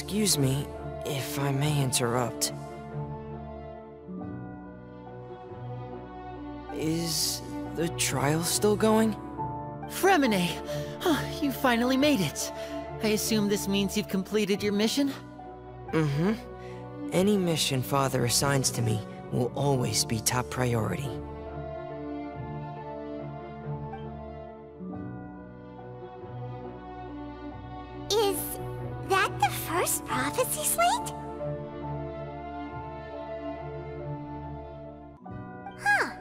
Excuse me, if I may interrupt. Is the trial still going? Fremine! You finally made it. I assume this means you've completed your mission? Mm-hmm. Any mission Father assigns to me will always be top priority. Is that the first prophecy slate? Huh.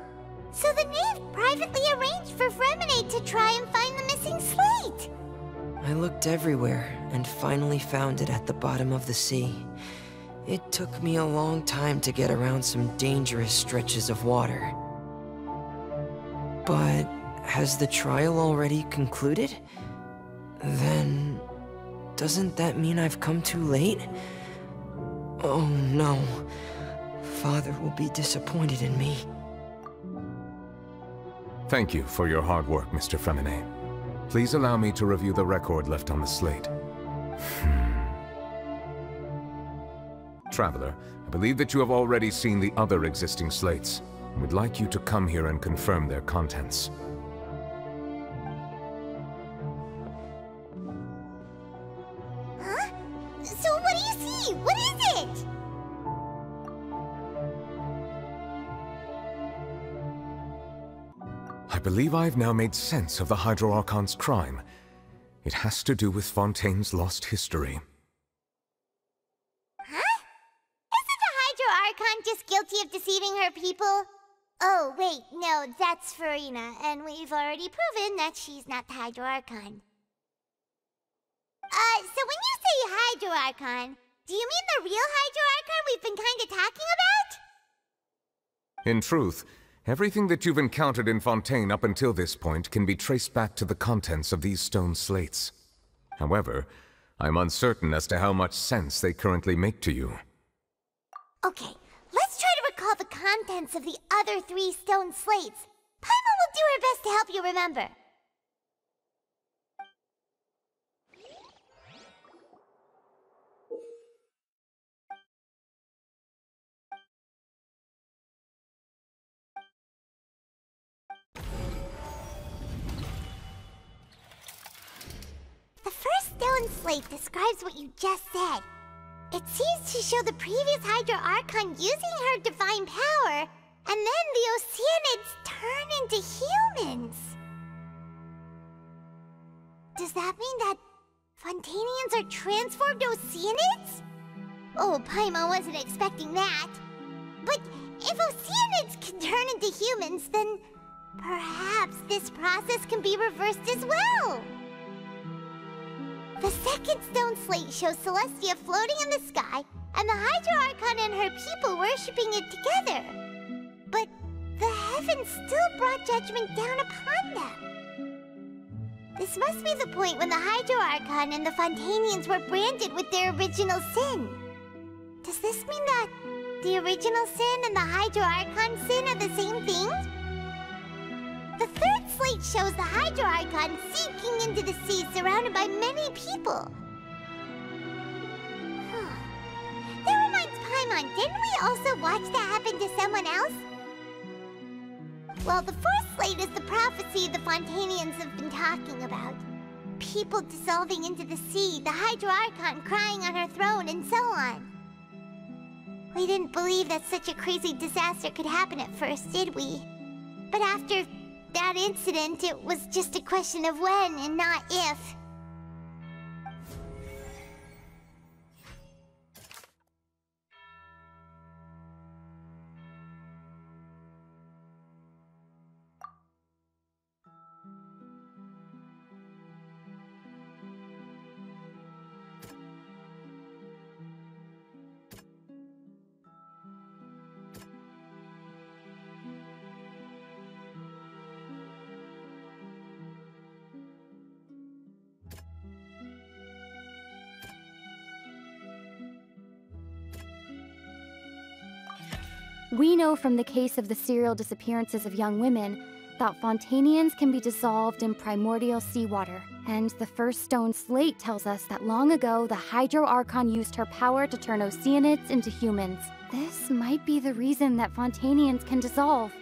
So the knave privately arranged for Fremine to try and find the missing slate. I looked everywhere and finally found it at the bottom of the sea. It took me a long time to get around some dangerous stretches of water. But has the trial already concluded? Then doesn't that mean I've come too late? Oh no. Father will be disappointed in me. Thank you for your hard work, Mr. Fremine. Please allow me to review the record left on the slate. Traveler, I believe that you have already seen the other existing slates, and would like you to come here and confirm their contents. Huh? So what do you see? What is it? I believe I've now made sense of the Hydro Archon's crime. It has to do with Fontaine's lost history. Huh? Isn't the Hydro Archon just guilty of deceiving her people? Oh, wait, no, that's Farina, and we've already proven that she's not the Hydro Archon. So when you say Hydro Archon, do you mean the real Hydro Archon we've been kinda talking about? In truth, everything that you've encountered in Fontaine up until this point can be traced back to the contents of these stone slates. However, I'm uncertain as to how much sense they currently make to you. Okay, let's try to recall the contents of the other 3 stone slates. Paimon will do her best to help you remember. The first stone slate describes what you just said. It seems to show the previous Hydro Archon using her divine power, and then the Oceanids turn into humans. Does that mean that Fontainians are transformed Oceanids? Oh, Paimon wasn't expecting that. But if Oceanids can turn into humans, then perhaps this process can be reversed as well. The second stone slate shows Celestia floating in the sky, and the Hydro Archon and her people worshipping it together. But the heavens still brought judgment down upon them. This must be the point when the Hydro Archon and the Fontainians were branded with their original sin. Does this mean that the original sin and the Hydro Archon sin are the same thing? The third slate shows the Hydro Archon sinking into the sea surrounded by many people. That reminds Paimon, didn't we also watch that happen to someone else? Well, the fourth slate is the prophecy the Fontainians have been talking about. People dissolving into the sea, the Hydro Archon crying on her throne, and so on. We didn't believe that such a crazy disaster could happen at first, did we? But after that incident, it was just a question of when and not if. We know from the case of the serial disappearances of young women that Fontainians can be dissolved in primordial seawater And the first stone slate tells us that long ago, the Hydro Archon used her power to turn Oceanids into humans. This might be the reason that Fontanians can dissolve.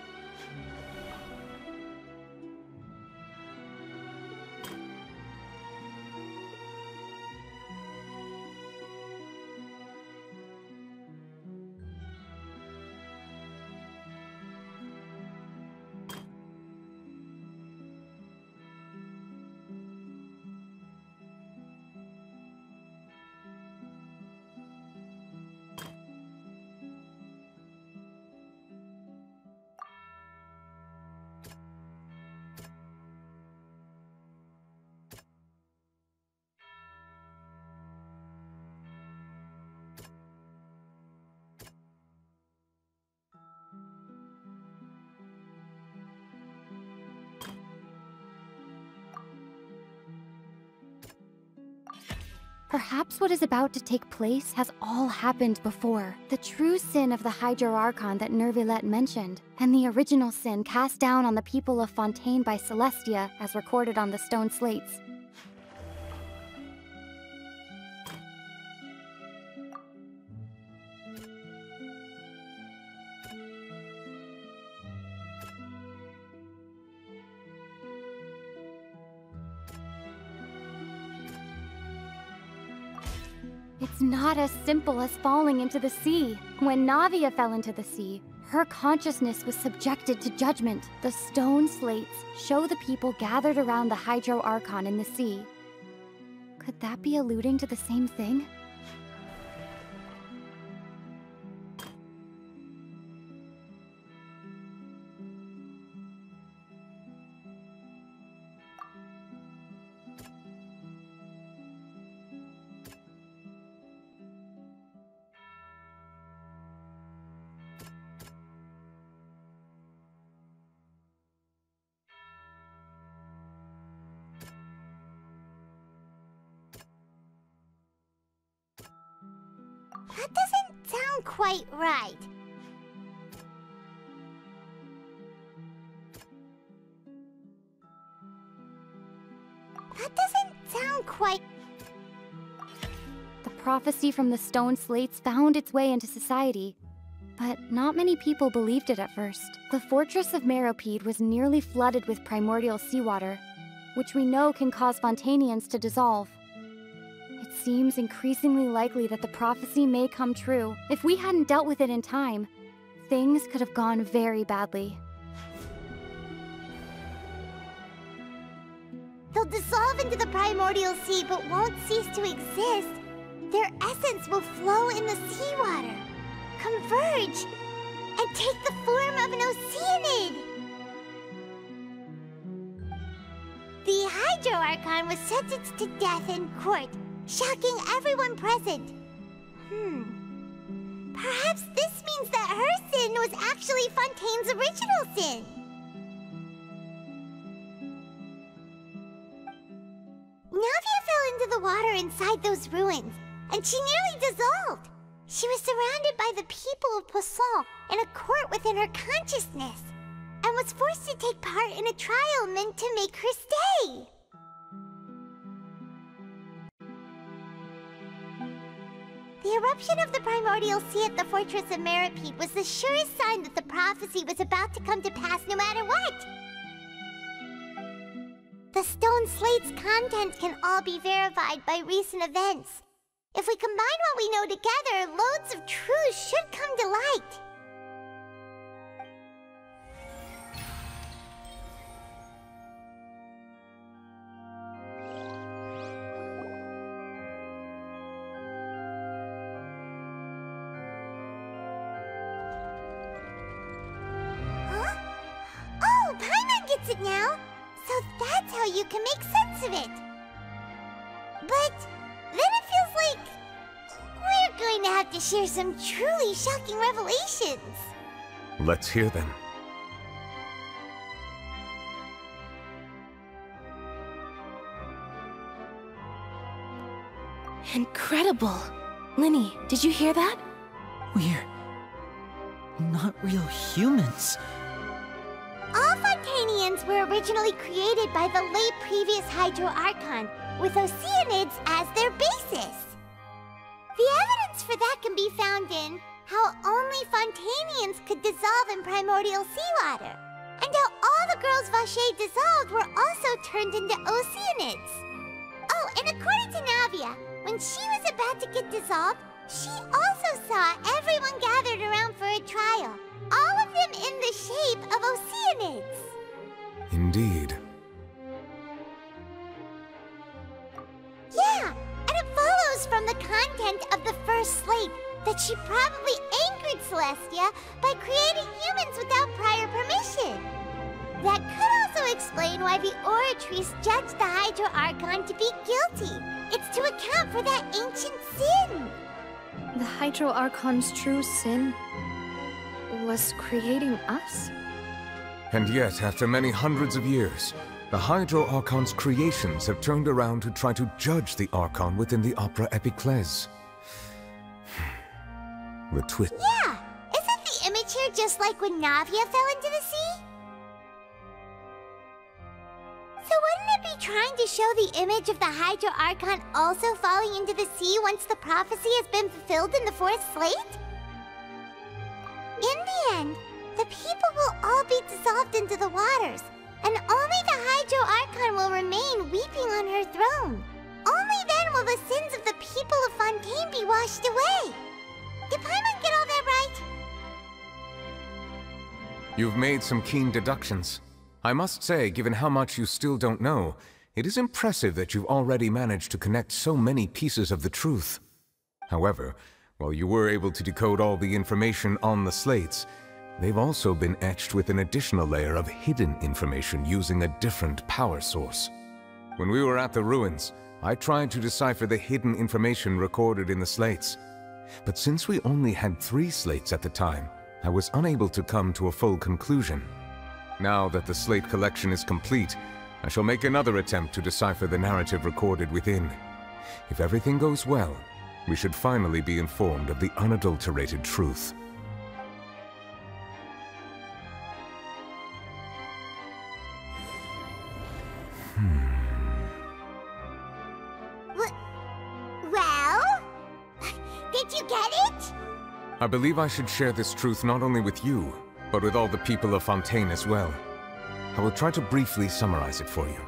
Perhaps what is about to take place has all happened before. The true sin of the Hydro Archon that Nervilette mentioned, and the original sin cast down on the people of Fontaine by Celestia, as recorded on the stone slates. It's not as simple as falling into the sea. When Navia fell into the sea, her consciousness was subjected to judgment. The stone slates show the people gathered around the Hydro Archon in the sea. Could that be alluding to the same thing? That doesn't sound quite right. That doesn't sound quite... The prophecy from the stone slates found its way into society, but not many people believed it at first. The fortress of Meropide was nearly flooded with primordial seawater, which we know can cause Fontanians to dissolve. It seems increasingly likely that the prophecy may come true. If we hadn't dealt with it in time, things could have gone very badly. They'll dissolve into the primordial sea but won't cease to exist. Their essence will flow in the seawater, converge, and take the form of an Oceanid. The Hydro Archon was sentenced to death in court, shocking everyone present. Perhaps this means that her sin was actually Fontaine's original sin. Navia fell into the water inside those ruins, and she nearly dissolved. She was surrounded by the people of Poisson in a court within her consciousness, and was forced to take part in a trial meant to make her stay. The eruption of the primordial sea at the fortress of Meropide was the surest sign that the prophecy was about to come to pass no matter what. The stone slate's contents can all be verified by recent events. If we combine what we know together, loads of truths should come to light. Oh, Paimon gets it now! So that's how you can make sense of it! But then it feels like we're going to have to share some truly shocking revelations! Let's hear them. Incredible! Linny, did you hear that? We're not real humans. All Fontanians Oceanids were originally created by the late previous Hydro Archon, with Oceanids as their basis. The evidence for that can be found in how only Fontanians could dissolve in primordial seawater, and how all the girls Vacher dissolved were also turned into Oceanids. Oh, and according to Navia, when she was about to get dissolved, she also saw everyone gathered around for a trial, all of them in the shape of Oceanids. Indeed. Yeah, and it follows from the content of the first slate that she probably angered Celestia by creating humans without prior permission. That could also explain why the Oratrice judged the Hydro Archon to be guilty. It's to account for that ancient sin. The Hydro Archon's true sin was creating us? And yet, after many hundreds of years, the Hydro Archon's creations have turned around to try to judge the Archon within the Opera Epiclese. The twist. Yeah! Isn't the image here just like when Navia fell into the sea? So wouldn't it be trying to show the image of the Hydro Archon also falling into the sea once the prophecy has been fulfilled in the fourth slate? In the end, the people will all be dissolved into the waters, and only the Hydro Archon will remain weeping on her throne. Only then will the sins of the people of Fontaine be washed away. Did Paimon get all that right? You've made some keen deductions. I must say, given how much you still don't know, it is impressive that you've already managed to connect so many pieces of the truth. However, while you were able to decode all the information on the slates, they've also been etched with an additional layer of hidden information using a different power source. When we were at the ruins, I tried to decipher the hidden information recorded in the slates. But since we only had 3 slates at the time, I was unable to come to a full conclusion. Now that the slate collection is complete, I shall make another attempt to decipher the narrative recorded within. If everything goes well, we should finally be informed of the unadulterated truth. Well? Did you get it? I believe I should share this truth not only with you, but with all the people of Fontaine as well. I will try to briefly summarize it for you.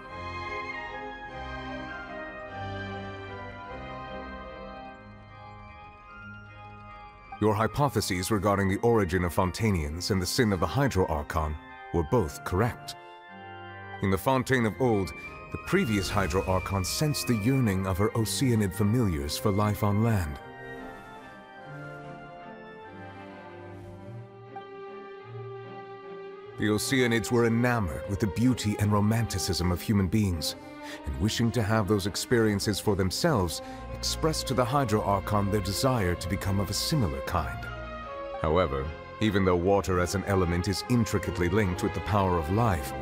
Your hypotheses regarding the origin of Fontainians and the sin of the Hydro Archon were both correct. In the Fontaine of old, the previous Hydro Archon sensed the yearning of her Oceanid familiars for life on land. The Oceanids were enamored with the beauty and romanticism of human beings, and wishing to have those experiences for themselves, expressed to the Hydro Archon their desire to become of a similar kind. However, even though water as an element is intricately linked with the power of life,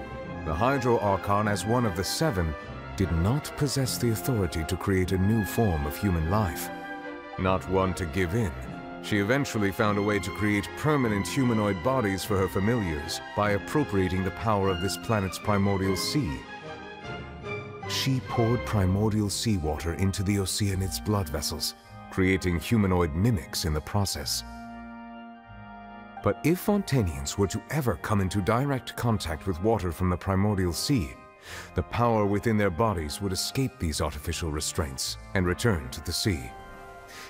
the Hydro Archon, as one of the 7, did not possess the authority to create a new form of human life. Not one to give in, she eventually found a way to create permanent humanoid bodies for her familiars by appropriating the power of this planet's primordial sea. She poured primordial seawater into the Oceanids' blood vessels, creating humanoid mimics in the process. But if Fontainians were to ever come into direct contact with water from the primordial sea, the power within their bodies would escape these artificial restraints and return to the sea.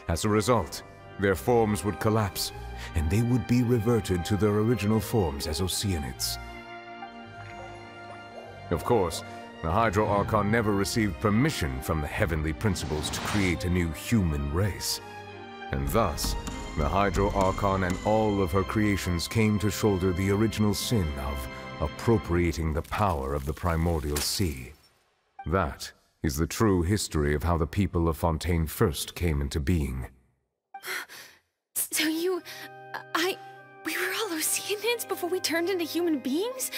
As a result, their forms would collapse, and they would be reverted to their original forms as Oceanids. Of course, the Hydro Archon never received permission from the heavenly principles to create a new human race. And thus, the Hydro Archon and all of her creations came to shoulder the original sin of appropriating the power of the primordial sea. That is the true history of how the people of Fontaine first came into being. So we were all Oceanids before we turned into human beings?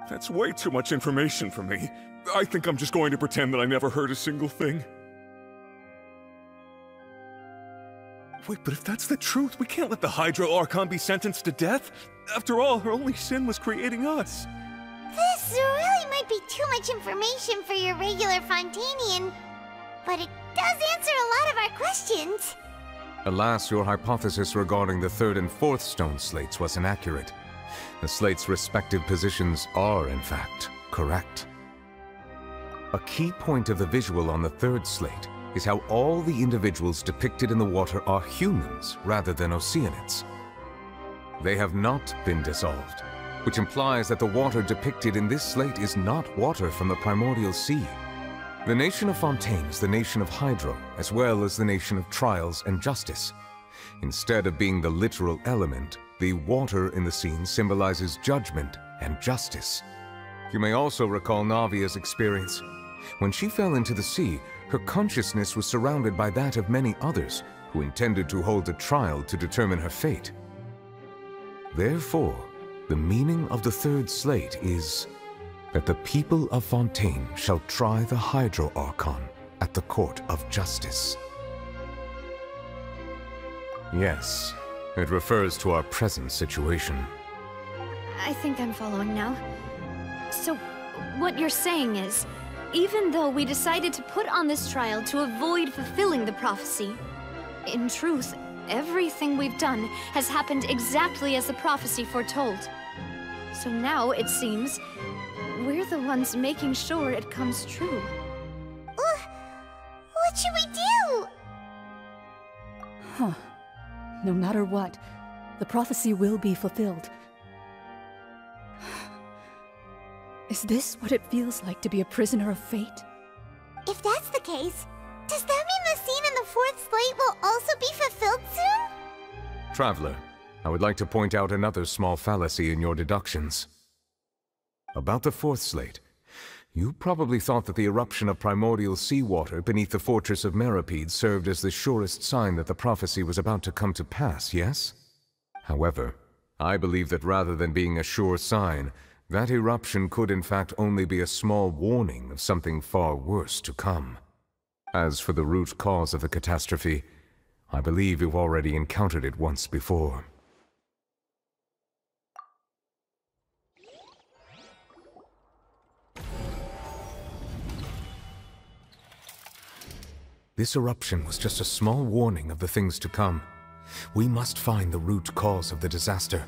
That's way too much information for me. I think I'm just going to pretend that I never heard a single thing. Wait, but if that's the truth, we can't let the Hydro Archon be sentenced to death. After all, her only sin was creating us. This really might be too much information for your regular Fontanian, but it does answer a lot of our questions. Alas, your hypothesis regarding the third and fourth stone slates was inaccurate. The slates' respective positions are, in fact, correct. A key point of the visual on the third slate is how all the individuals depicted in the water are humans rather than Oceanids. They have not been dissolved, which implies that the water depicted in this slate is not water from the primordial sea. The nation of Fontaine is the nation of Hydro, as well as the nation of Trials and Justice. Instead of being the literal element, the water in the scene symbolizes judgment and justice. You may also recall Navia's experience. When she fell into the sea, her consciousness was surrounded by that of many others who intended to hold a trial to determine her fate. Therefore, the meaning of the third slate is that the people of Fontaine shall try the Hydro Archon at the court of justice. Yes, it refers to our present situation. I think I'm following now. So, what you're saying is, even though we decided to put on this trial to avoid fulfilling the prophecy, in truth, everything we've done has happened exactly as the prophecy foretold. So now, it seems, we're the ones making sure it comes true. What should we do? Huh. No matter what, the prophecy will be fulfilled. Is this what it feels like to be a prisoner of fate? If that's the case, does that mean the scene in the fourth slate will also be fulfilled soon? Traveler, I would like to point out another small fallacy in your deductions. About the fourth slate, you probably thought that the eruption of primordial seawater beneath the fortress of Meropide served as the surest sign that the prophecy was about to come to pass, yes? However, I believe that rather than being a sure sign, that eruption could in fact only be a small warning of something far worse to come. As for the root cause of the catastrophe, I believe you've already encountered it once before. This eruption was just a small warning of the things to come. We must find the root cause of the disaster.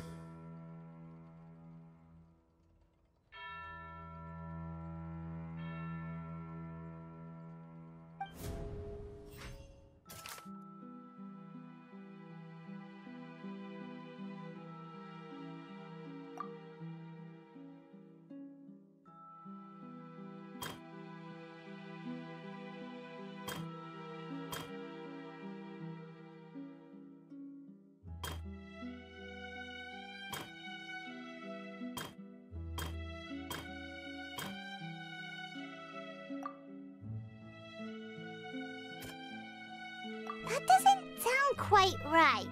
That doesn't sound quite right.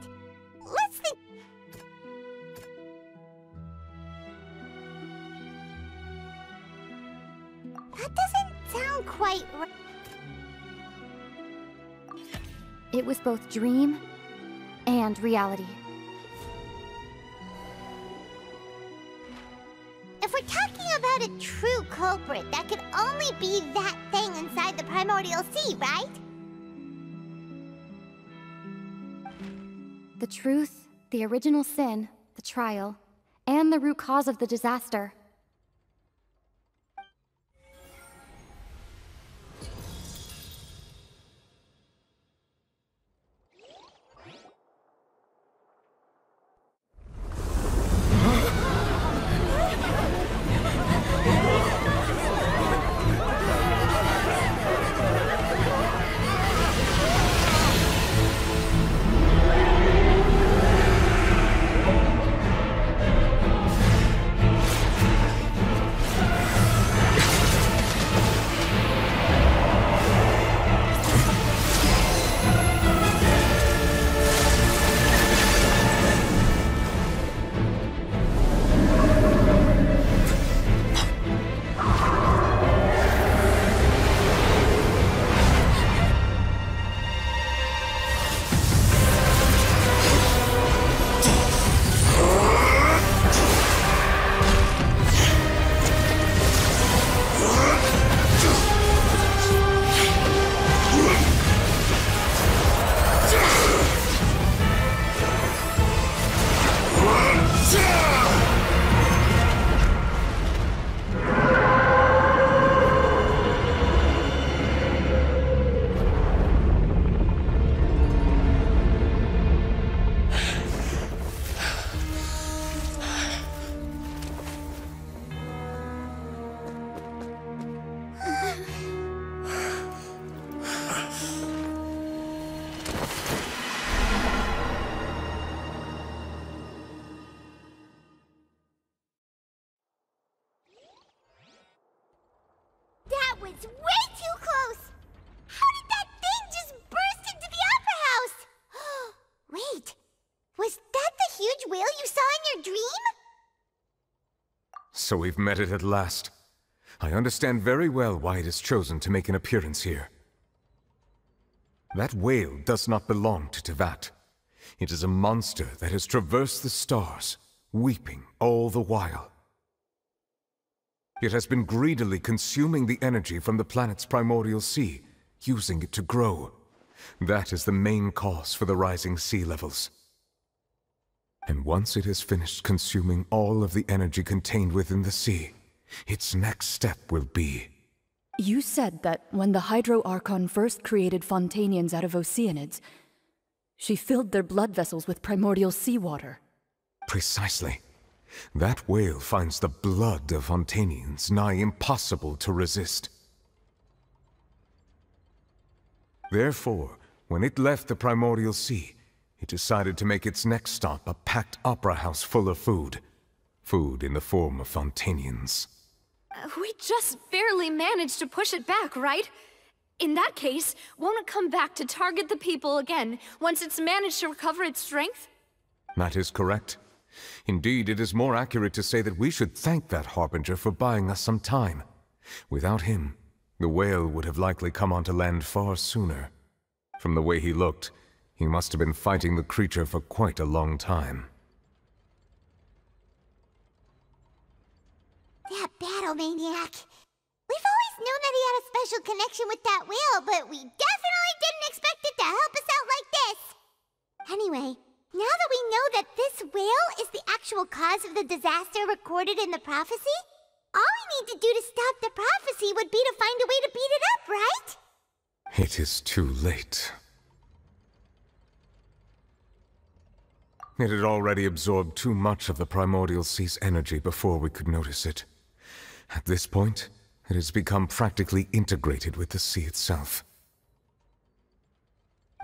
Let's think. That doesn't sound quite right. It was both dream and reality. If we're talking about a true culprit, that could only be that thing inside the primordial sea, right? The truth, the original sin, the trial, and the root cause of the disaster. So we've met it at last. I understand very well why it has chosen to make an appearance here. That whale does not belong to Teyvat. It is a monster that has traversed the stars, weeping all the while. It has been greedily consuming the energy from the planet's primordial sea, using it to grow. That is the main cause for the rising sea levels. And once it has finished consuming all of the energy contained within the sea, its next step will be... You said that when the Hydro Archon first created Fontanians out of Oceanids, she filled their blood vessels with primordial seawater. Precisely. That whale finds the blood of Fontanians nigh impossible to resist. Therefore, when it left the primordial sea, it decided to make its next stop a packed opera house full of food. Food in the form of Fontanians. We just barely managed to push it back, right? In that case, won't it come back to target the people again once it's managed to recover its strength? That is correct. Indeed, it is more accurate to say that we should thank that Harbinger for buying us some time. Without him, the whale would have likely come onto land far sooner. From the way he looked, he must have been fighting the creature for quite a long time. That battle maniac. We've always known that he had a special connection with that whale, but we definitely didn't expect it to help us out like this. Anyway, now that we know that this whale is the actual cause of the disaster recorded in the prophecy, all we need to do to stop the prophecy would be to find a way to beat it up, right? It is too late. It had already absorbed too much of the primordial sea's energy before we could notice it. At this point, it has become practically integrated with the sea itself.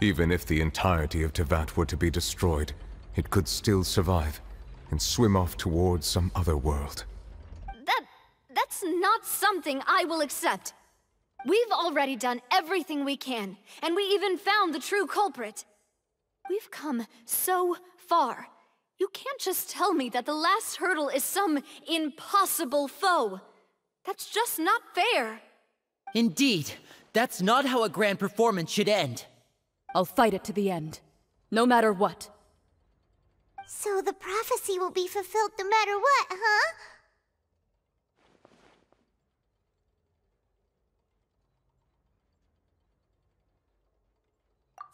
Even if the entirety of Teyvat were to be destroyed, it could still survive and swim off towards some other world. That's not something I will accept. We've already done everything we can, and we even found the true culprit. We've come so far. You can't just tell me that the last hurdle is some impossible foe. That's just not fair. Indeed, that's not how a grand performance should end. I'll fight it to the end, no matter what. So the prophecy will be fulfilled no matter what, huh?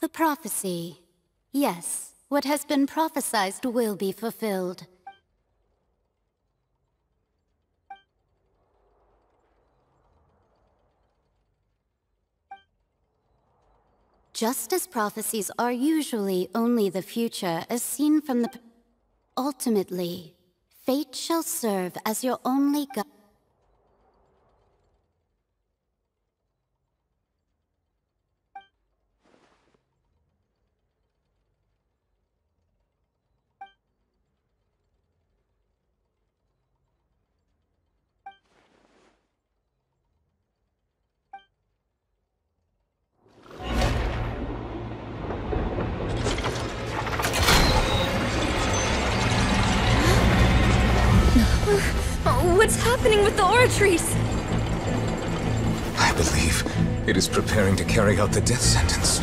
The prophecy. Yes, what has been prophesied will be fulfilled. Just as prophecies are usually only the future as seen from the... Ultimately, fate shall serve as your only guide. What's happening with the oratories? I believe it is preparing to carry out the death sentence.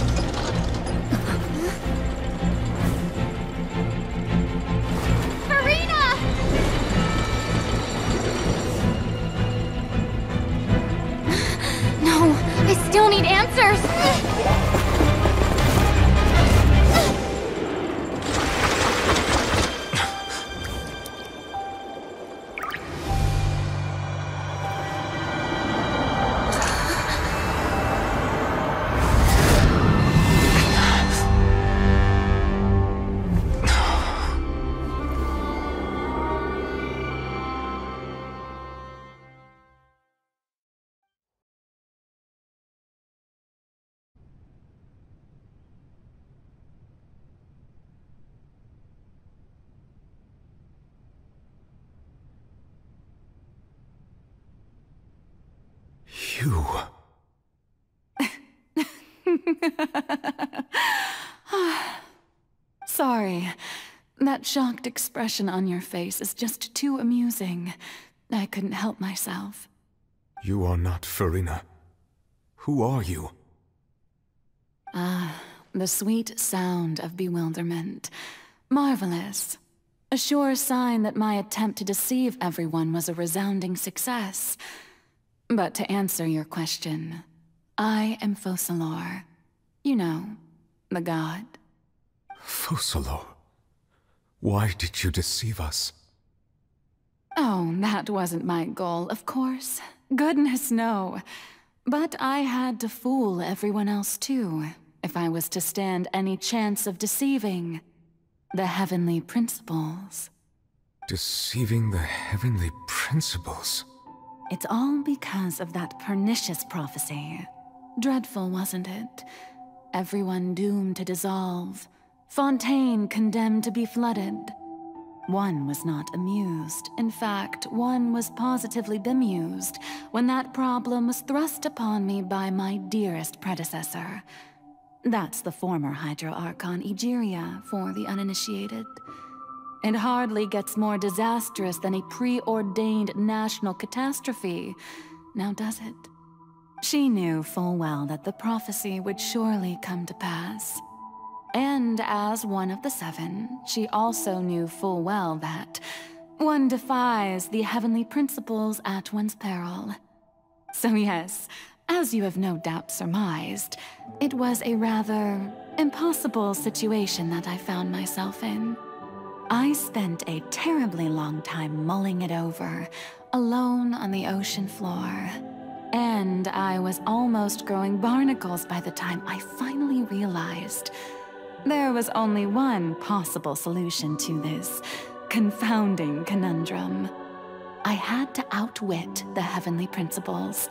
Marina! No, I still need answers! You... Sorry. That shocked expression on your face is just too amusing. I couldn't help myself. You are not Furina. Who are you? Ah, the sweet sound of bewilderment. Marvelous. A sure sign that my attempt to deceive everyone was a resounding success. But to answer your question, I am Fon.013. You know, the god. Fon.013? Why did you deceive us? Oh, that wasn't my goal, of course. Goodness, no. But I had to fool everyone else too, if I was to stand any chance of deceiving the heavenly principles. Deceiving the heavenly principles? It's all because of that pernicious prophecy. Dreadful, wasn't it? Everyone doomed to dissolve. Fontaine condemned to be flooded. One was not amused. In fact, one was positively bemused when that problem was thrust upon me by my dearest predecessor. That's the former Hydro Archon Egeria, for the uninitiated. It hardly gets more disastrous than a preordained national catastrophe, now does it? She knew full well that the prophecy would surely come to pass. And as one of the seven, she also knew full well that one defies the heavenly principles at one's peril. So yes, as you have no doubt surmised, it was a rather impossible situation that I found myself in. I spent a terribly long time mulling it over, alone on the ocean floor. And I was almost growing barnacles by the time I finally realized there was only one possible solution to this confounding conundrum. I had to outwit the heavenly principles,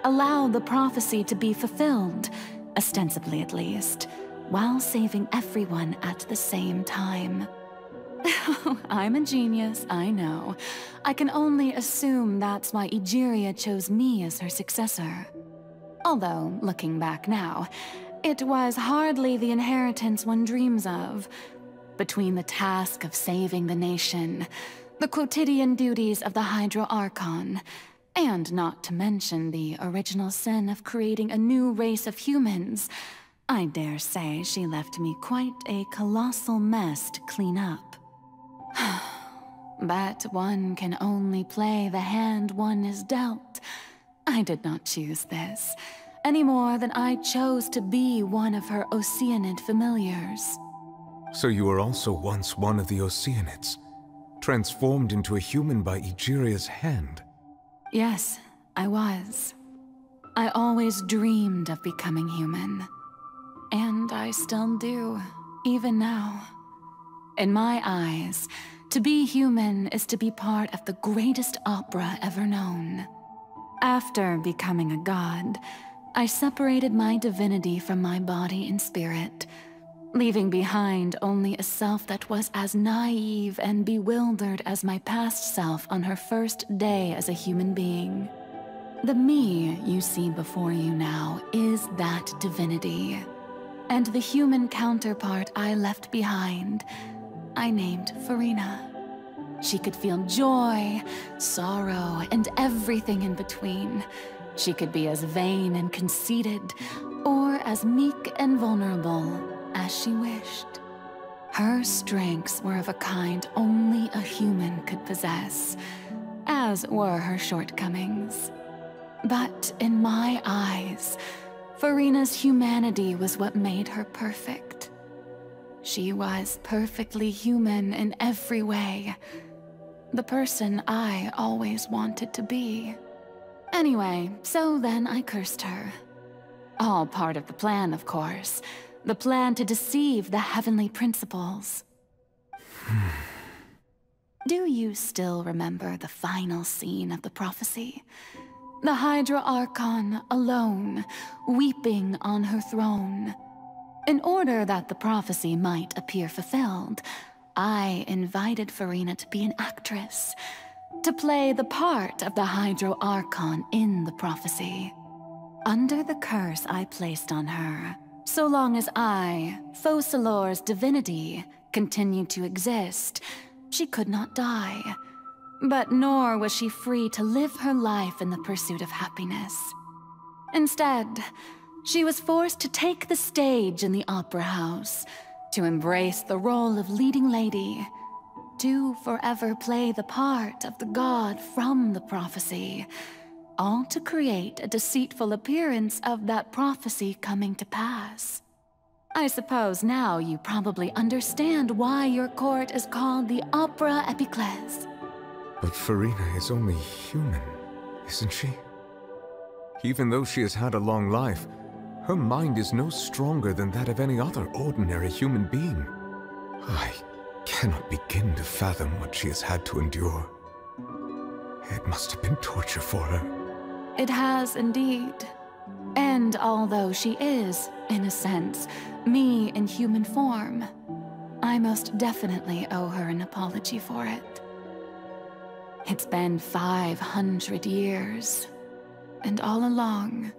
allow the prophecy to be fulfilled, ostensibly at least, while saving everyone at the same time. I'm a genius, I know. I can only assume that's why Egeria chose me as her successor. Although, looking back now, it was hardly the inheritance one dreams of. Between the task of saving the nation, the quotidian duties of the Hydro Archon, and not to mention the original sin of creating a new race of humans, I dare say she left me quite a colossal mess to clean up. But one can only play the hand one is dealt. I did not choose this, any more than I chose to be one of her Oceanid familiars. So you were also once one of the Oceanids, transformed into a human by Egeria's hand? Yes, I was. I always dreamed of becoming human. And I still do, even now. In my eyes, to be human is to be part of the greatest opera ever known. After becoming a god, I separated my divinity from my body and spirit, leaving behind only a self that was as naive and bewildered as my past self on her first day as a human being. The me you see before you now is that divinity. And the human counterpart I left behind, I named Furina. She could feel joy, sorrow, and everything in between. She could be as vain and conceited, or as meek and vulnerable as she wished. Her strengths were of a kind only a human could possess, as were her shortcomings. But in my eyes, Furina's humanity was what made her perfect. She was perfectly human in every way. The person I always wanted to be. Anyway, so then I cursed her. All part of the plan, of course. The plan to deceive the heavenly principles. Do you still remember the final scene of the prophecy? The Hydra Archon alone, weeping on her throne. In order that the prophecy might appear fulfilled, I invited Furina to be an actress, to play the part of the Hydro Archon in the prophecy. Under the curse I placed on her, so long as I, Fon.013's divinity, continued to exist, she could not die. But nor was she free to live her life in the pursuit of happiness. Instead, she was forced to take the stage in the opera house, to embrace the role of leading lady, to forever play the part of the god from the prophecy, all to create a deceitful appearance of that prophecy coming to pass. I suppose now you probably understand why your court is called the Opera Epiclese. But Farina is only human, isn't she? Even though she has had a long life, her mind is no stronger than that of any other ordinary human being. I cannot begin to fathom what she has had to endure. It must have been torture for her. It has indeed. And although she is, in a sense, me in human form, I most definitely owe her an apology for it. It's been 500 years, and all along,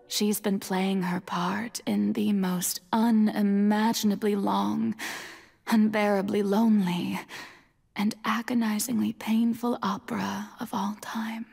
she's been playing her part in the most unimaginably long, unbearably lonely, and agonizingly painful opera of all time.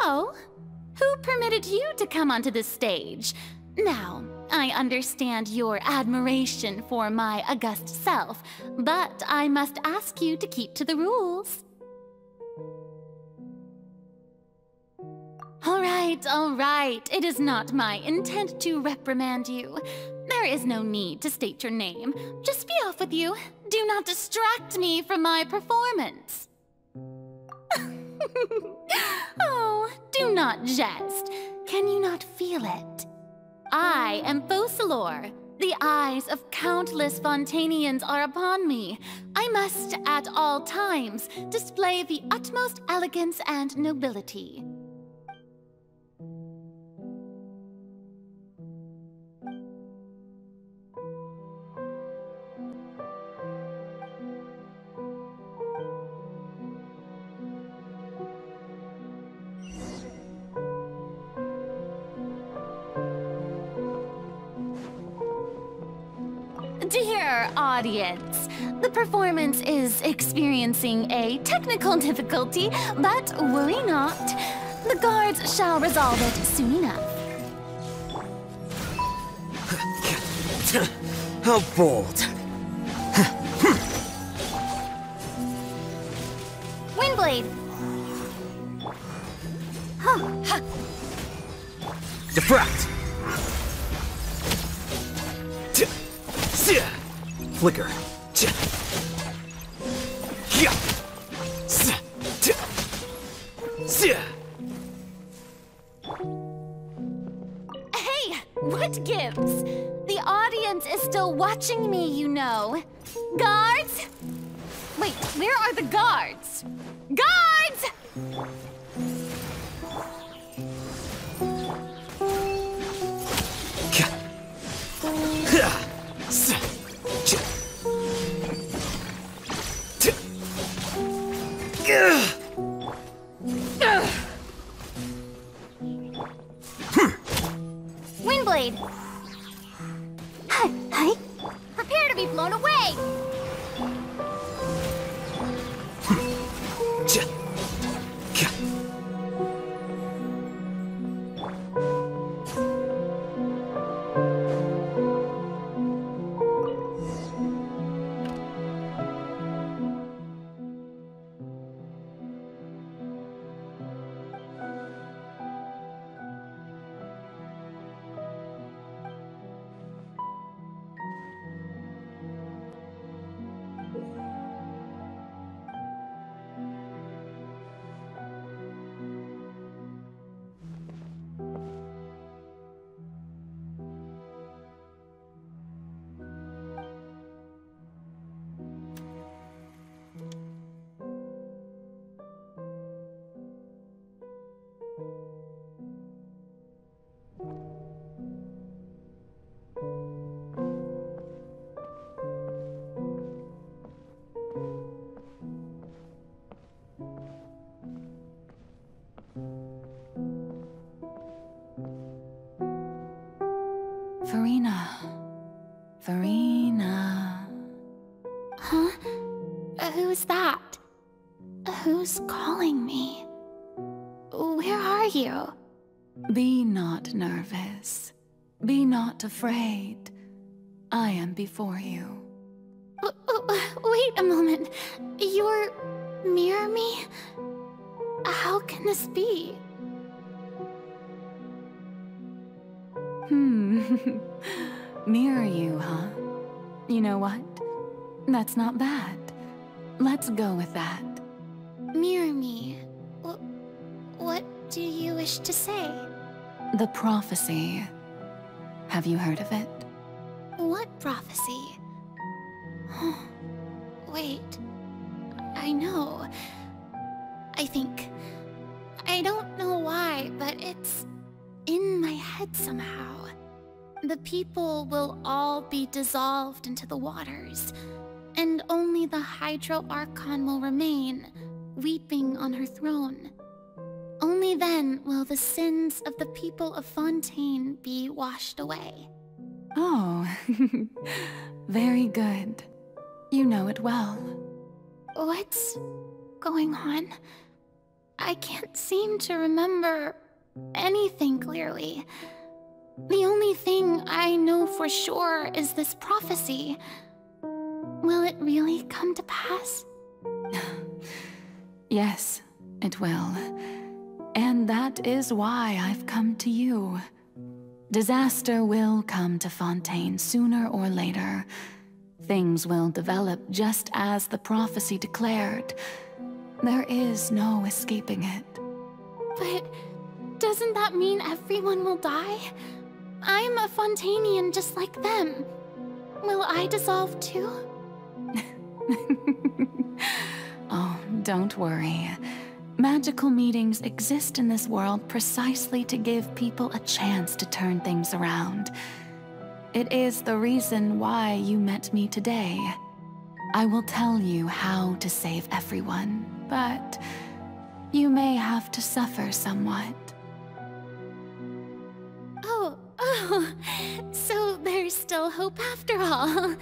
Oh, who permitted you to come onto the stage? Now, I understand your admiration for my august self, but I must ask you to keep to the rules. All right. It is not my intent to reprimand you. There is no need to state your name. Just be off with you. Do not distract me from my performance. Oh, do not jest. Can you not feel it? I am Focalor. The eyes of countless Fontanians are upon me. I must, at all times, display the utmost elegance and nobility. Dear audience, the performance is experiencing a technical difficulty, but worry not. The guards shall resolve it soon enough. How bold. Windblade! Diffract! Flicker. Hey, what gives? The audience is still watching me, you know. Guards? Wait, where are the guards? Guards! blade! Hi. Prepare to be blown away! Farina. Huh? Who's that? Who's calling me? Where are you? Be not nervous. Be not afraid. I am before you. Wait a moment. You're near me? How can this be? Mirror you, huh? You know what? That's not bad. Let's go with that. Mirror me? What do you wish to say? The prophecy. Have you heard of it? What prophecy? Wait. I know. I think. I don't know why, but it's in my head somehow. The people will all be dissolved into the waters, and only the Hydro Archon will remain, weeping on her throne. Only then will the sins of the people of Fontaine be washed away. Oh, very good. You know it well. What's going on? I can't seem to remember anything clearly. The only thing I know for sure is this prophecy. Will it really come to pass? Yes, it will. And that is why I've come to you. Disaster will come to Fontaine sooner or later. Things will develop just as the prophecy declared. There is no escaping it. But doesn't that mean everyone will die? I'm a Fontainian just like them. Will I dissolve too? Oh, don't worry. Magical meetings exist in this world precisely to give people a chance to turn things around. It is the reason why you met me today. I will tell you how to save everyone, but you may have to suffer somewhat. Oh, so there's still hope after all.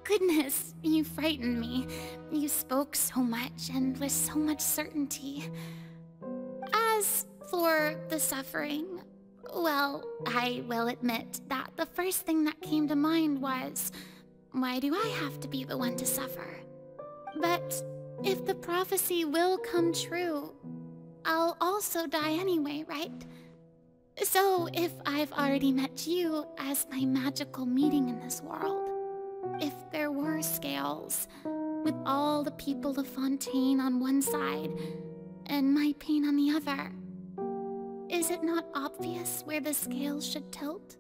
Goodness, you frightened me. You spoke so much and with so much certainty. As for the suffering, well, I will admit that the first thing that came to mind was, why do I have to be the one to suffer? But if the prophecy will come true, I'll also die anyway, right? So if I've already met you as my magical meeting in this world, if there were scales, with all the people of Fontaine on one side, and my pain on the other, is it not obvious where the scales should tilt?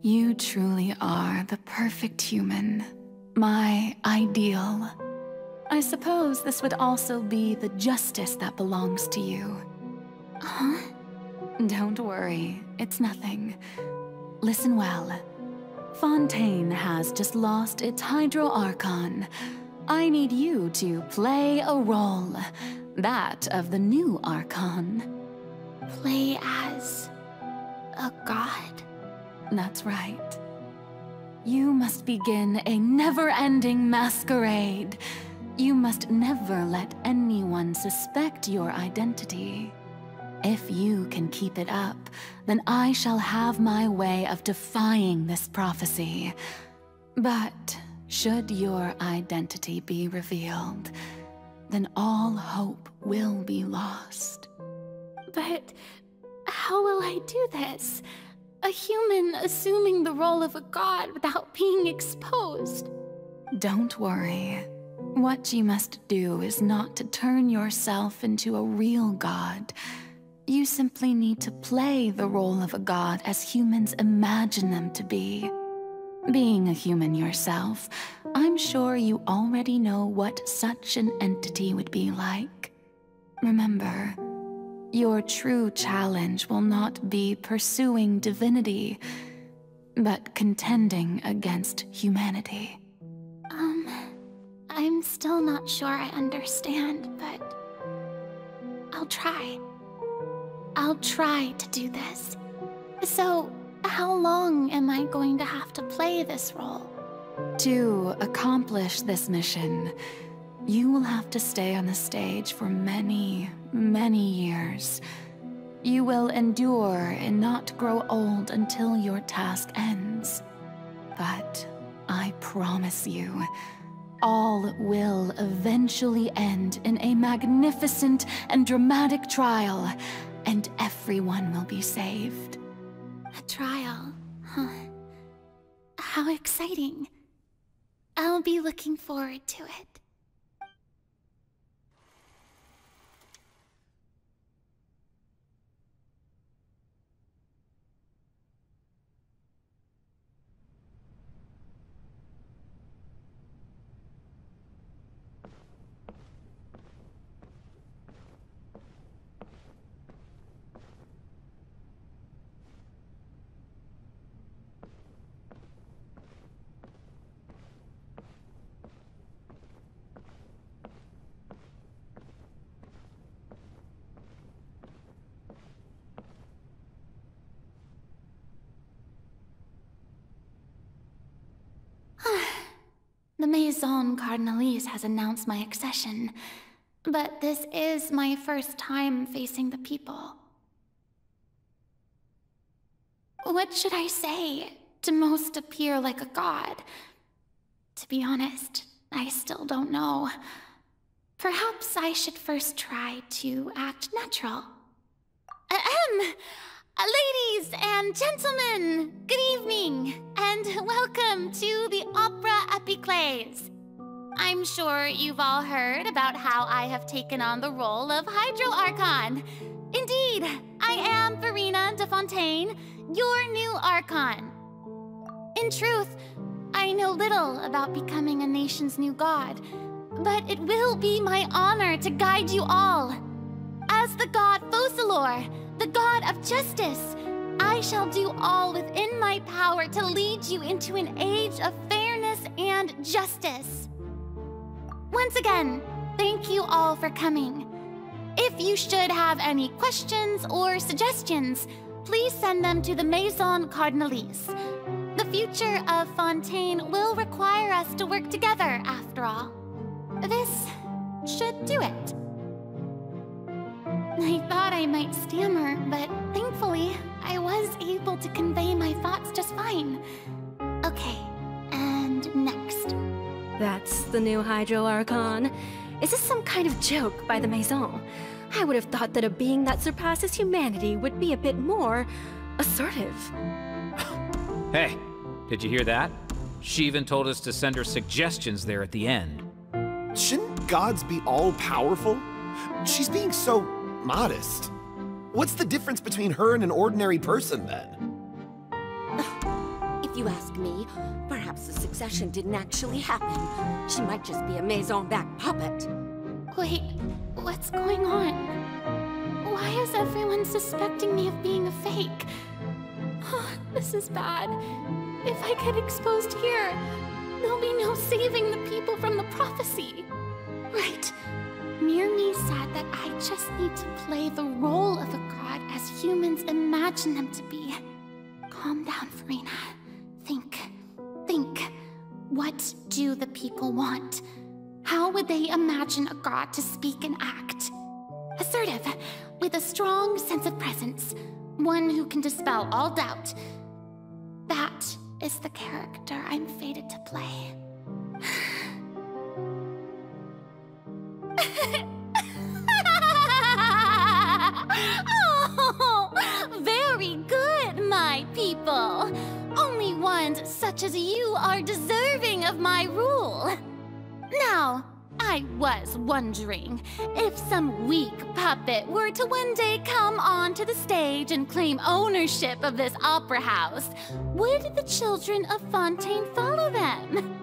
You truly are the perfect human, my ideal. I suppose this would also be the justice that belongs to you. Huh? Don't worry, it's nothing. Listen well. Fontaine has just lost its Hydro Archon. I need you to play a role, that of the new Archon. play as a god? That's right. You must begin a never-ending masquerade. You must never let anyone suspect your identity. If you can keep it up, then I shall have my way of defying this prophecy. But should your identity be revealed, then all hope will be lost. But how will I do this? A human assuming the role of a god without being exposed. Don't worry. What you must do is not to turn yourself into a real god. You simply need to play the role of a god as humans imagine them to be. Being a human yourself, I'm sure you already know what such an entity would be like. Remember, your true challenge will not be pursuing divinity, but contending against humanity. I'm still not sure I understand, but I'll try. I'll try to do this. So, how long am I going to have to play this role? To accomplish this mission, you will have to stay on the stage for many, many years. You will endure and not grow old until your task ends. But I promise you, all will eventually end in a magnificent and dramatic trial, and everyone will be saved. A trial, huh? How exciting. I'll be looking forward to it. The Maison Cardinalise has announced my accession, but this is my first time facing the people. What should I say to most appear like a god? To be honest, I still don't know. Perhaps I should first try to act natural. Ladies and gentlemen, good evening, and welcome to the Opera Epiclese. I'm sure you've all heard about how I have taken on the role of Hydro Archon. Indeed, I am Farina de Fontaine, your new Archon. In truth, I know little about becoming a nation's new god, but it will be my honor to guide you all. As the god Fon.013, the god of justice, I shall do all within my power to lead you into an age of fairness and justice. Once again, thank you all for coming. If you should have any questions or suggestions, please send them to the Maison Cardinalise. The future of Fontaine will require us to work together, after all. This should do it. I thought I might stammer, but thankfully, I was able to convey my thoughts just fine. Okay, and next. That's the new Hydro Archon. Is this some kind of joke by the Maison? I would have thought that a being that surpasses humanity would be a bit more assertive. Hey, did you hear that? She even told us to send her suggestions there at the end. Shouldn't gods be all-powerful? She's being so modest. What's the difference between her and an ordinary person, then? If you ask me, perhaps the succession didn't actually happen. She might just be a Maison-back puppet. Wait, what's going on? Why is everyone suspecting me of being a fake? This is bad. If I get exposed here, there'll be no saving the people from the prophecy. Right. Mirmi said that I just need to play the role of a god as as humans imagine them to be. Calm down, Farina. Think. What do the people want? How would they imagine a god to speak and act? Assertive, with a strong sense of presence. One who can dispel all doubt. That is the character I'm fated to play. Oh, very good, my people. Only ones such as you are deserving of my rule. Now, I was wondering, if some weak puppet were to one day come onto the stage and claim ownership of this opera house, would the children of Fontaine follow them?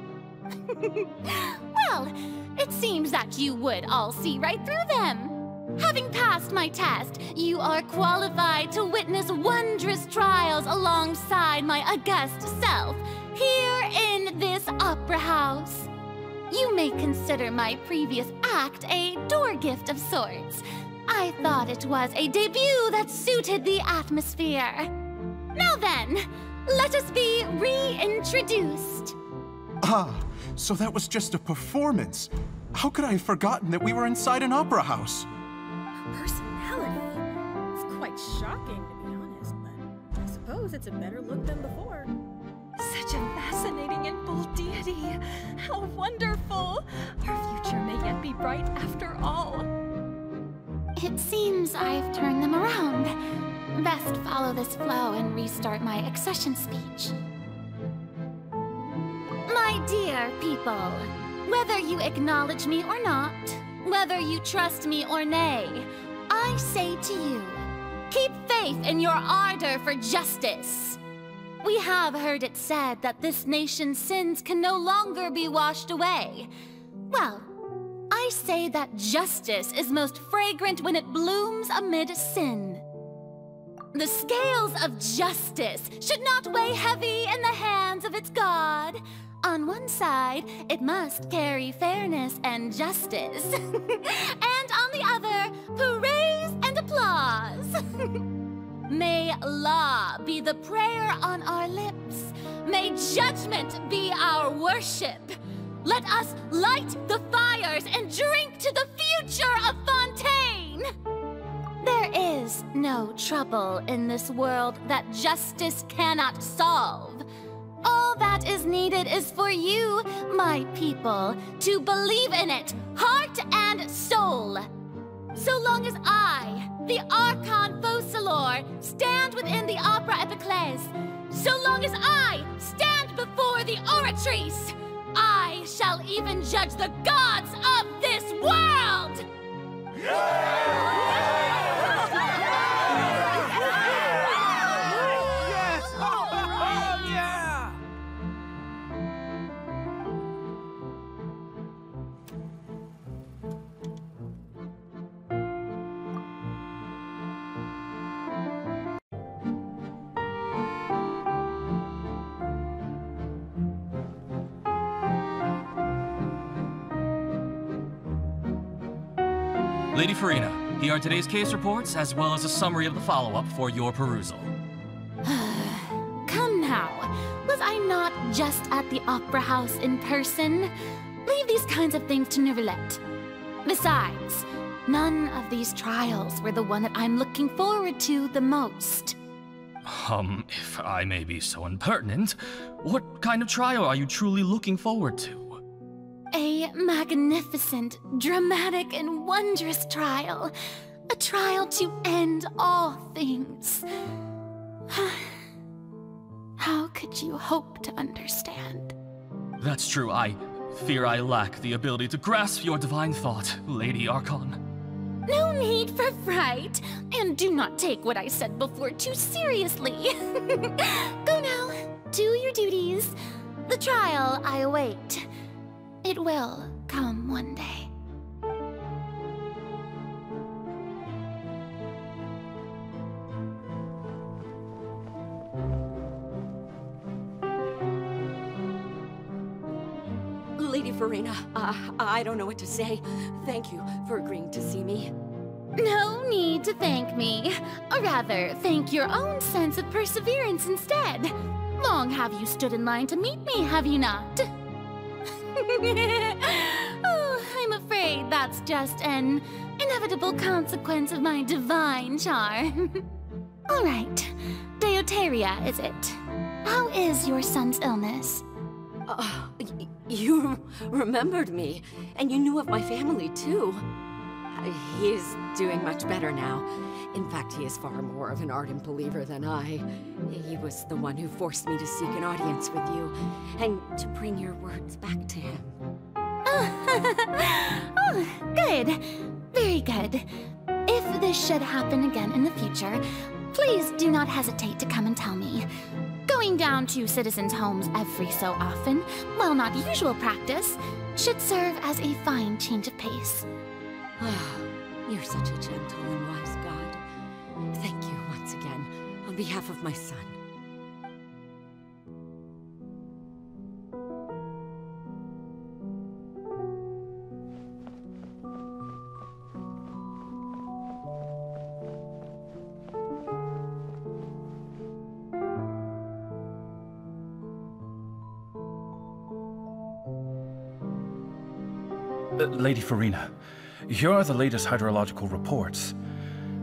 Well, it seems that you would all see right through them. Having passed my test, you are qualified to witness wondrous trials alongside my august self, here in this opera house. You may consider my previous act a door gift of sorts. I thought it was a debut that suited the atmosphere. Now then, let us be reintroduced. Ah, so that was just a performance. How could I have forgotten that we were inside an opera house? Personality? It's quite shocking, to be honest, but I suppose it's a better look than before. Such a fascinating and bold deity. How wonderful! Our future may yet be bright after all. It seems I've turned them around. Best follow this flow and restart my accession speech. My dear people, whether you acknowledge me or not, whether you trust me or nay, I say to you, keep faith in your ardor for justice. We have heard it said that this nation's sins can no longer be washed away. Well, I say that justice is most fragrant when it blooms amid sin. The scales of justice should not weigh heavy in the hands of its God. On one side, it must carry fairness and justice. And on the other, praise and applause. May law be the prayer on our lips. May judgment be our worship. Let us light the fires and drink to the future of Fontaine. There is no trouble in this world that justice cannot solve. All that is needed is for you, my people, to believe in it, heart and soul. So long as I, the Archon Fon.013, stand within the Opera Epiclese, so long as I stand before the Oratrice, I shall even judge the gods of this world! Lady Farina, here are today's case reports, as well as a summary of the follow-up for your perusal. Come now, was I not just at the Opera House in person? Leave these kinds of things to Neuvillette. Besides, none of these trials were the one that I'm looking forward to the most. If I may be so impertinent, what kind of trial are you truly looking forward to? A magnificent, dramatic, and wondrous trial. A trial to end all things. How could you hope to understand? That's true. I fear I lack the ability to grasp your divine thought, Lady Archon. No need for fright, and do not take what I said before too seriously. Go now, do your duties. The trial I await. It will come one day. Lady Farina, I don't know what to say. Thank you for agreeing to see me. No need need to thank me. Or rather, thank your own sense of perseverance instead. Long have you stood in line to meet me, have you not? Oh, I'm afraid that's just an inevitable consequence of my divine charm. All right, Deuteria, is it? How is your son's illness? You remembered me, and you knew of my family, too. He is doing much better now. In fact, he is far more of an ardent believer than I. He was the one who forced me to seek an audience with you, and to bring your words back to him. Oh, good. Very good. If this should happen again in the future, please do not hesitate to come and tell me. Going down to citizens' homes every so often, while not usual practice, should serve as a fine change of pace. You're such a gentle and wise God. Thank you once again, on behalf of my son. Lady Farina, here are the latest hydrological reports.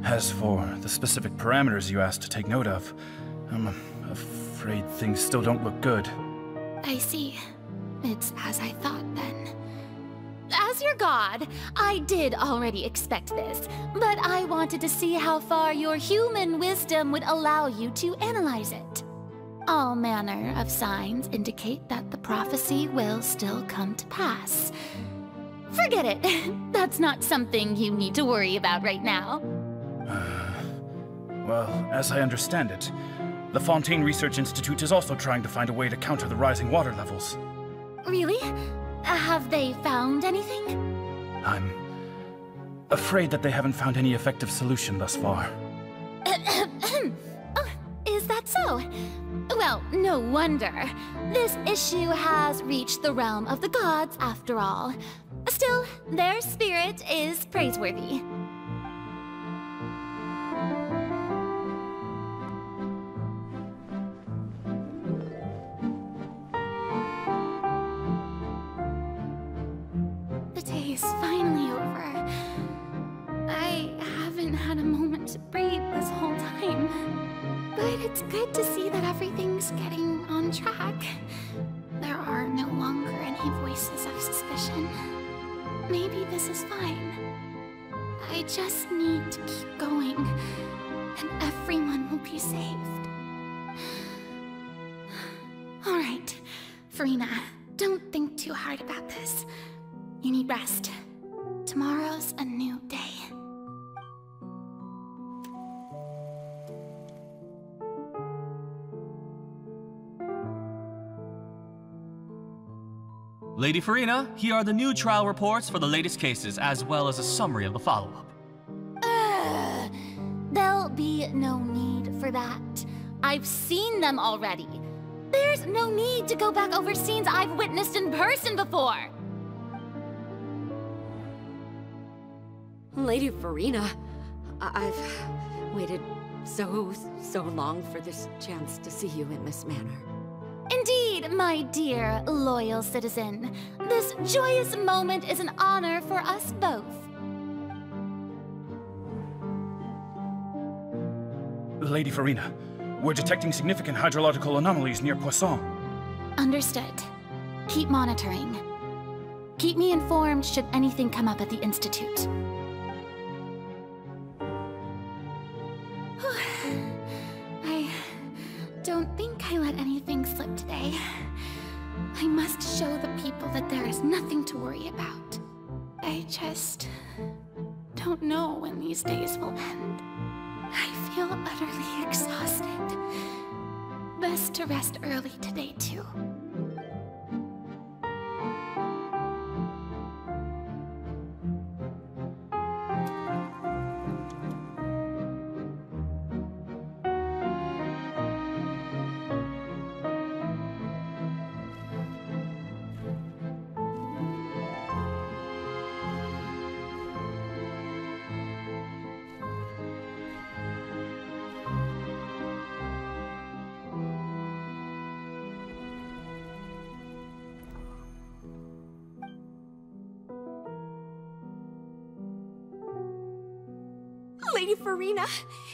As for the specific parameters you asked to take note of, I'm afraid things still don't look good. I see. It's as I thought, then. As your god, I did already expect this, but I wanted to see how far your human wisdom would allow you to analyze it. All manner of signs indicate that the prophecy will still come to pass. Forget it. That's not something you need to worry about right now. Well, as I understand it, the Fontaine Research Institute is also trying to find a way to counter the rising water levels. Really? Have they found anything? I'm afraid that they haven't found any effective solution thus far. Oh, is that so? Well, no wonder. This issue has reached the realm of the gods, after all. Still, their spirit is praiseworthy. The day is finally over. I haven't had a moment to breathe this whole time. But it's good to see that everything's getting on track. There are no longer any voices of suspicion. Maybe this is fine. I just need to keep going, and everyone will be saved. All right, Farina, don't think too hard about this. You need rest. Tomorrow's a new day. Lady Farina, here are the new trial reports for the latest cases, as well as a summary of the follow-up. There'll be no need for that. I've seen them already. There's no need to go back over scenes I've witnessed in person before. Lady Farina, I've waited so long for this chance to see you in this manner. Indeed, my dear, loyal citizen. This joyous moment is an honor for us both. Lady Farina, we're detecting significant hydrological anomalies near Poisson. Understood. Keep monitoring. Keep me informed should anything come up at the Institute. I don't think I let anything slip today. I must show the people that there is nothing to worry about. I just don't know when these days will end. I feel utterly exhausted. Best to rest early today, too. Lady Farina,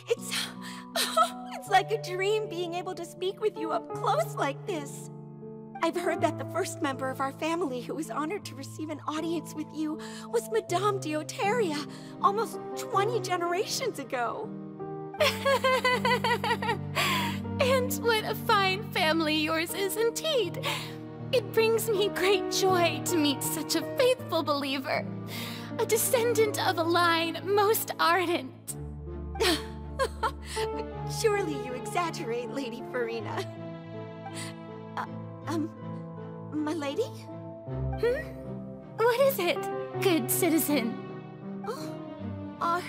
it's like a dream being able to speak with you up close like this. I've heard that the first member of our family who was honored to receive an audience with you was Madame d'Oteria, almost 20 generations ago. And what a fine family yours is indeed. It brings me great joy to meet such a faithful believer, a descendant of a line most ardent. Surely you exaggerate, Lady Farina. My lady? What is it, good citizen? Are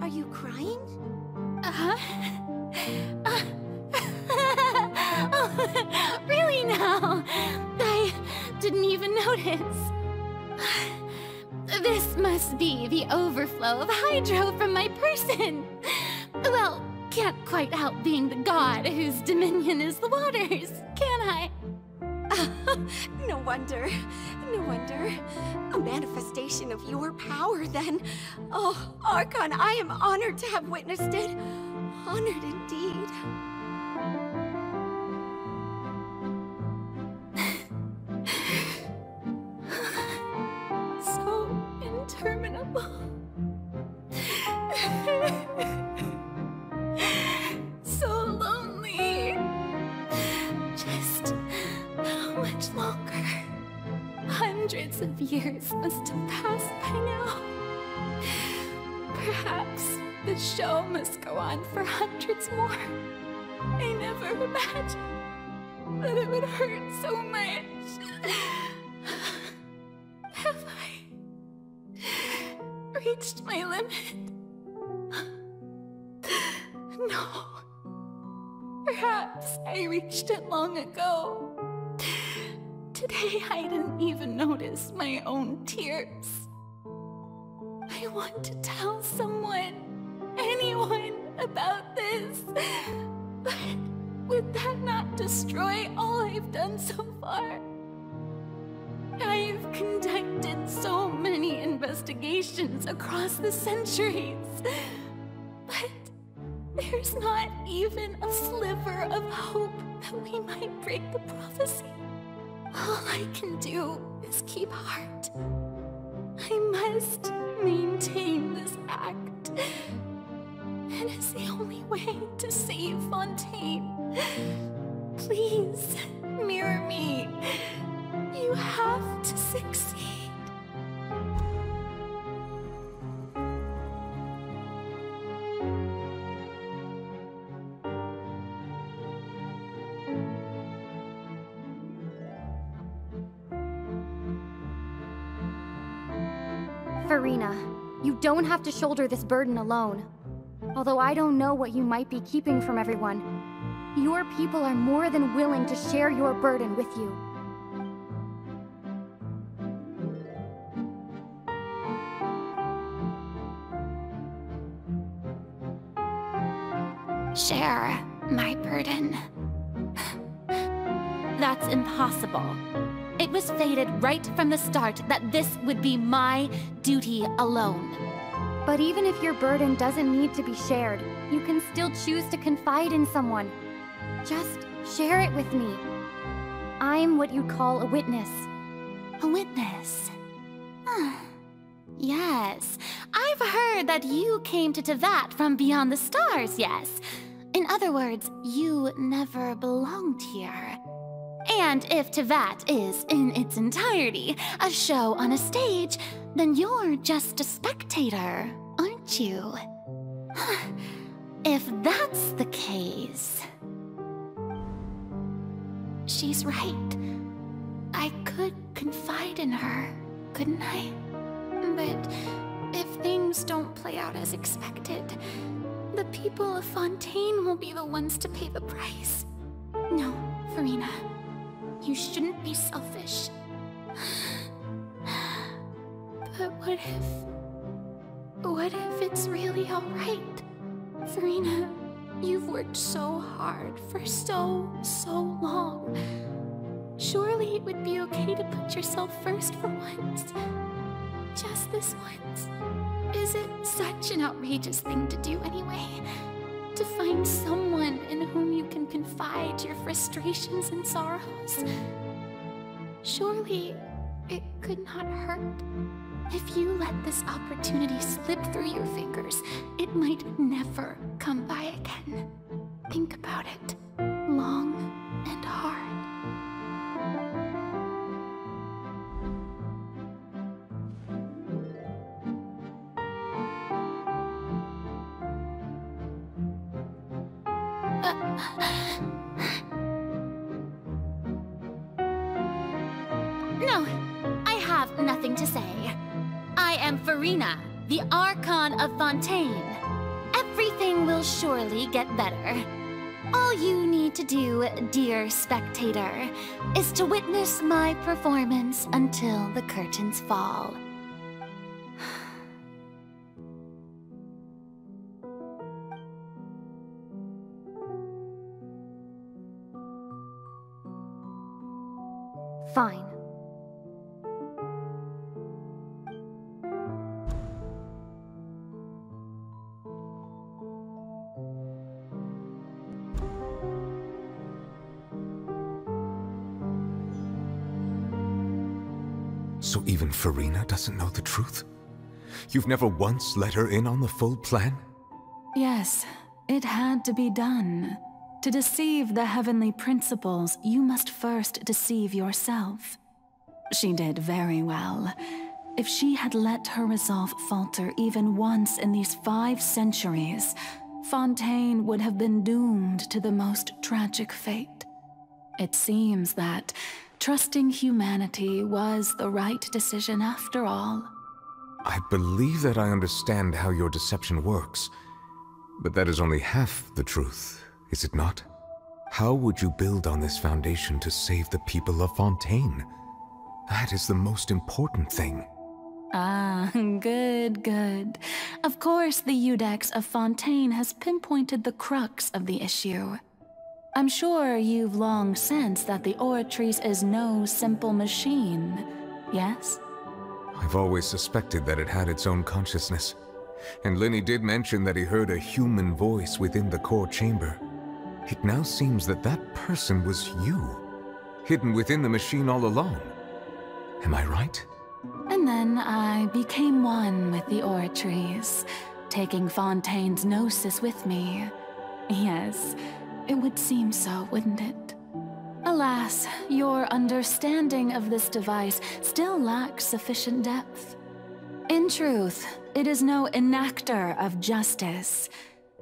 you crying? Really now? I didn't even notice. This must be the overflow of hydro from my person. Well, can't quite help being the god whose dominion is the waters, can I? No wonder. No wonder. A manifestation of your power, then. Oh, Archon, I am honored to have witnessed it. Honored indeed. So interminable. So lonely. Just how much longer? Hundreds of years must have passed by now. Perhaps the show must go on for hundreds more. I never imagined that it would hurt so much. Have I reached my limit? No. Perhaps I reached it long ago. Today I didn't even notice my own tears. I want to tell someone, anyone, about this. But would that not destroy all I've done so far? I've conducted so many investigations across the centuries. But there's not even a sliver of hope that we might break the prophecy. All I can do is keep heart. I must maintain this act. It is the only way to save Fontaine. Please, mirror me. You have to succeed. Farina, you don't have to shoulder this burden alone. Although I don't know what you might be keeping from everyone, your people are more than willing to share your burden with you. Share my burden. That's impossible. It was fated right from the start that this would be my duty alone. But even if your burden doesn't need to be shared, you can still choose to confide in someone. Just share it with me. I'm what you'd call a witness. A witness? Yes, I've heard that you came to Tevat from beyond the stars, yes. In other words, you never belonged here. And if Tevat is, in its entirety, a show on a stage, then you're just a spectator, aren't you? If that's the case... She's right. I could confide in her, couldn't I? But if things don't play out as expected, the people of Fontaine will be the ones to pay the price. No, Farina. You shouldn't be selfish. But what if it's really alright? Farina, you've worked so hard for so long. Surely it would be okay to put yourself first for once. Just this once. Is it such an outrageous thing to do anyway? To find someone in whom you can confide your frustrations and sorrows? Surely it could not hurt. If you let this opportunity slip through your fingers, it might never come by again. Think about it long and hard. No, I have nothing to say. I am Farina, the Archon of Fontaine. Everything will surely get better. All you need to do, dear spectator, is to witness my performance until the curtains fall. Fine. So even Farina doesn't know the truth? You've never once let her in on the full plan? Yes, it had to be done. To deceive the heavenly principles, you must first deceive yourself. She did very well. If she had let her resolve falter even once in these 5 centuries, Fontaine would have been doomed to the most tragic fate. It seems that trusting humanity was the right decision after all. I believe that I understand how your deception works, but that is only half the truth, is it not? How would you build on this foundation to save the people of Fontaine? That is the most important thing. Ah, good, good. Of course, the Iudex of Fontaine has pinpointed the crux of the issue. I'm sure you've long sensed that the Oratrice is no simple machine, yes? I've always suspected that it had its own consciousness. And Lenny did mention that he heard a human voice within the core chamber. It now seems that that person was you, hidden within the machine all along. Am I right? And then I became one with the Oratrice, taking Fontaine's gnosis with me. Yes, it would seem so, wouldn't it? Alas, your understanding of this device still lacks sufficient depth. In truth, it is no enactor of justice.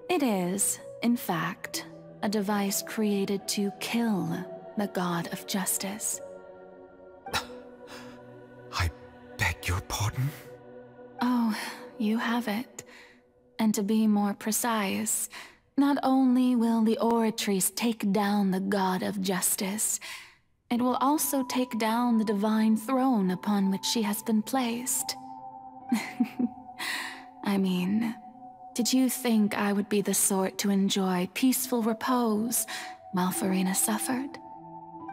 It is, in fact, a device created to kill the god of justice. I beg your pardon? Oh, you have it. And to be more precise, not only will the Oratrice take down the god of justice, it will also take down the divine throne upon which she has been placed. I mean, did you think I would be the sort to enjoy peaceful repose while Farina suffered?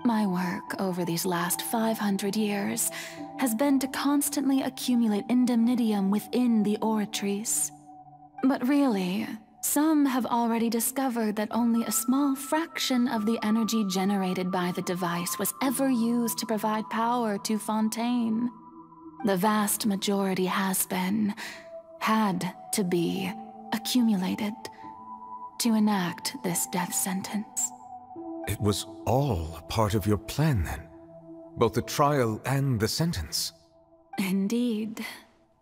My work over these last 500 years has been to constantly accumulate indemnitium within the Oratrice. But really, some have already discovered that only a small fraction of the energy generated by the device was ever used to provide power to Fontaine. The vast majority has been, had to be, accumulated to enact this death sentence. It was all part of your plan then? Both the trial and the sentence? Indeed.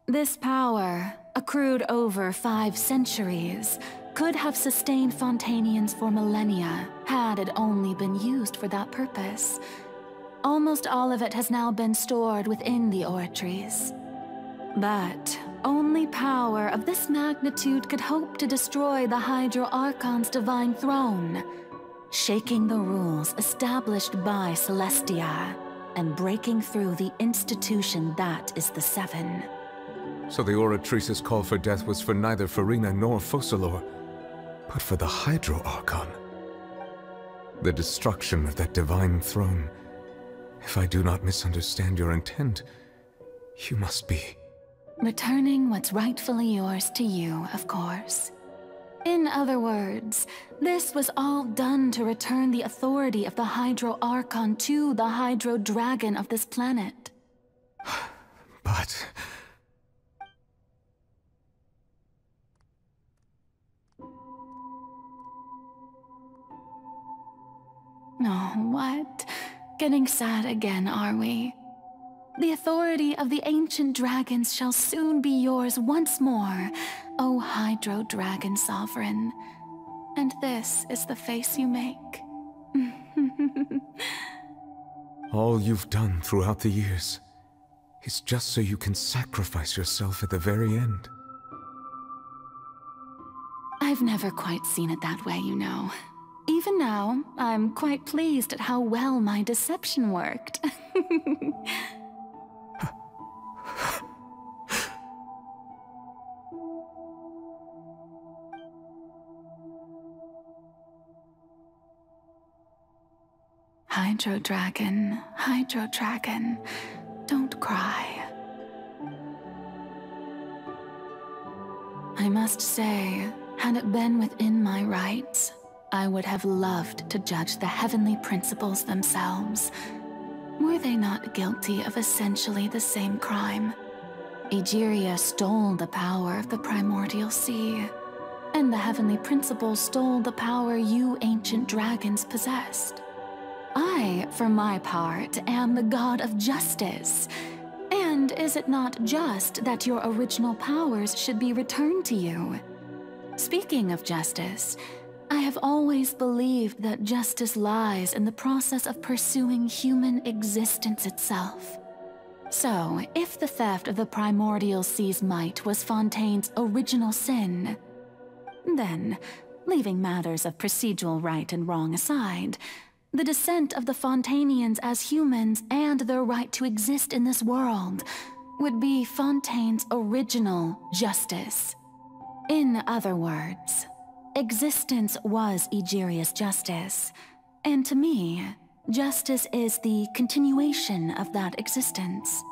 This power, accrued over 5 centuries, could have sustained Fontainians for millennia had it only been used for that purpose. Almost all of it has now been stored within the Oratrice. But only power of this magnitude could hope to destroy the Hydro Archon's divine throne, shaking the rules established by Celestia and breaking through the institution that is the Seven. So the Oratrice's call for death was for neither Farina nor Focalor, but for the Hydro Archon. The destruction of that divine throne. If I do not misunderstand your intent, you must be... returning what's rightfully yours to you, of course. In other words, this was all done to return the authority of the Hydro Archon to the Hydro Dragon of this planet. But... Oh, what? Getting sad again, are we? The authority of the ancient dragons shall soon be yours once more, O Hydro Dragon Sovereign. And this is the face you make. all you've done throughout the years is just so you can sacrifice yourself at the very end. I've never quite seen it that way, you know. Even now, I'm quite pleased at how well my deception worked. Hydro Dragon, don't cry. I must say, had it been within my rights, I would have loved to judge the heavenly principles themselves. Were they not guilty of essentially the same crime? Egeria stole the power of the primordial sea, and the heavenly principles stole the power you ancient dragons possessed. I, for my part, am the god of justice. And is it not just that your original powers should be returned to you? Speaking of justice, I have always believed that justice lies in the process of pursuing human existence itself. So, if the theft of the primordial sea's might was Fontaine's original sin, then, leaving matters of procedural right and wrong aside, the descent of the Fontainians as humans and their right to exist in this world would be Fontaine's original justice. In other words, existence was Egeria's justice, and to me, justice is the continuation of that existence.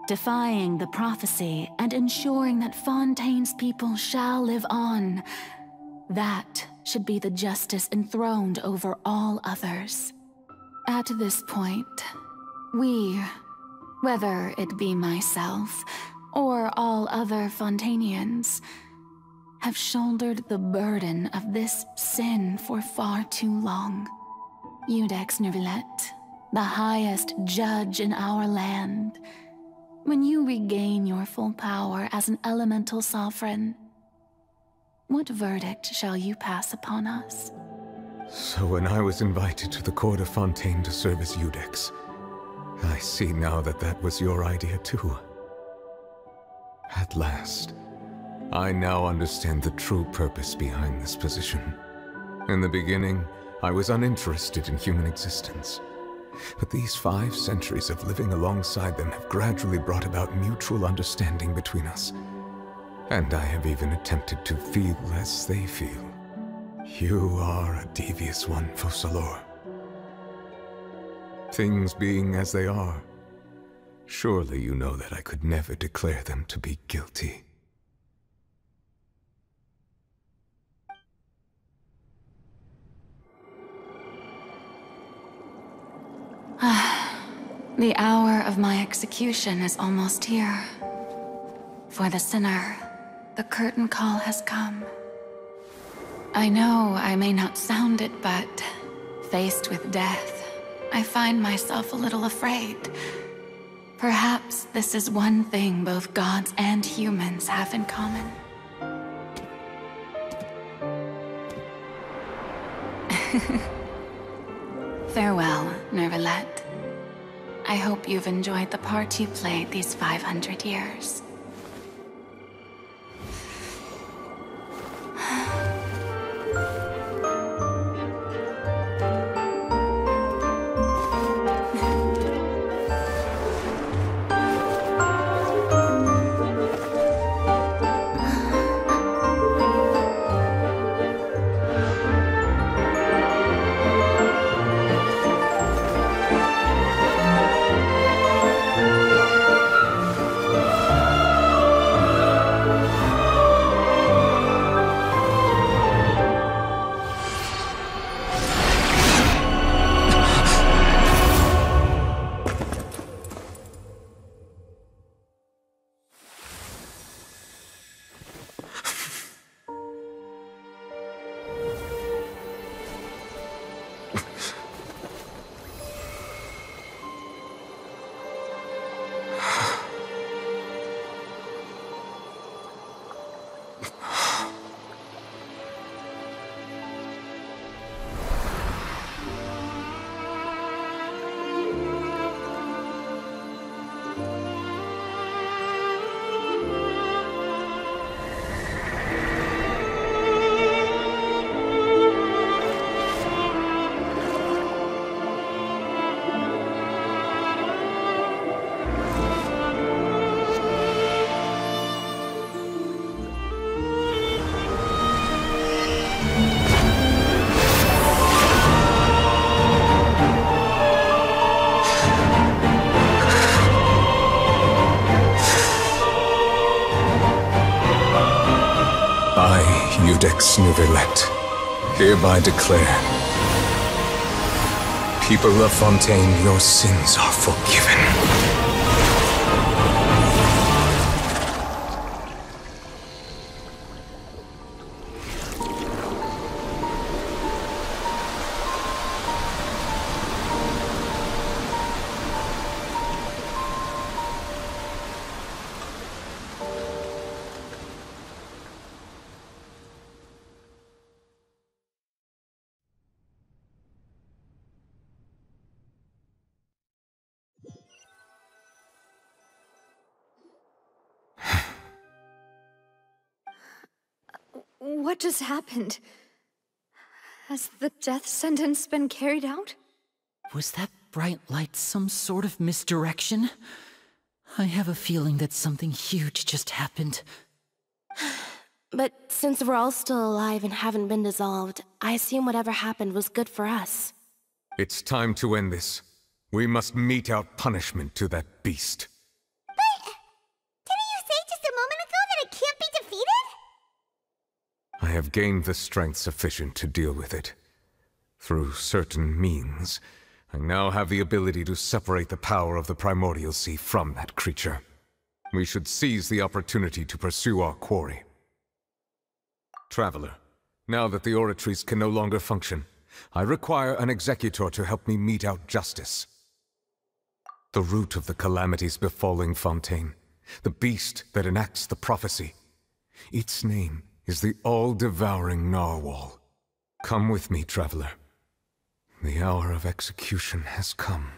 Defying the prophecy and ensuring that Fontaine's people shall live on, that should be the justice enthroned over all others. At this point, we, whether it be myself or all other Fontainians, have shouldered the burden of this sin for far too long. Iudex Neuvillette, the highest judge in our land, when you regain your full power as an elemental sovereign, what verdict shall you pass upon us? So when I was invited to the court of Fontaine to serve as Iudex, I see now that that was your idea too. At last, I now understand the true purpose behind this position. In the beginning, I was uninterested in human existence. But these 5 centuries of living alongside them have gradually brought about mutual understanding between us. And I have even attempted to feel as they feel. You are a devious one, Fon.013. Things being as they are, surely you know that I could never declare them to be guilty. The hour of my execution is almost here. For the sinner, the curtain call has come. I know I may not sound it, but faced with death, I find myself a little afraid. Perhaps this is one thing both gods and humans have in common. Farewell, Neuvillette. I hope you've enjoyed the part you played these 500 years. Judex Nuvelet, hereby declare, people of Fontaine, your sins are forgiven. What just happened? Has the death sentence been carried out? Was that bright light some sort of misdirection? I have a feeling that something huge just happened. But since we're all still alive and haven't been dissolved, I assume whatever happened was good for us. It's time to end this. We must mete out punishment to that beast. Didn't you say just a moment ago that it can't be defeated? I have gained the strength sufficient to deal with it. Through certain means, I now have the ability to separate the power of the Primordial Sea from that creature. We should seize the opportunity to pursue our quarry. Traveler, now that the oratories can no longer function, I require an executor to help me mete out justice. The root of the calamities befalling Fontaine, the beast that enacts the prophecy, its name is the all-devouring narwhal. Come with me, traveler. The hour of execution has come.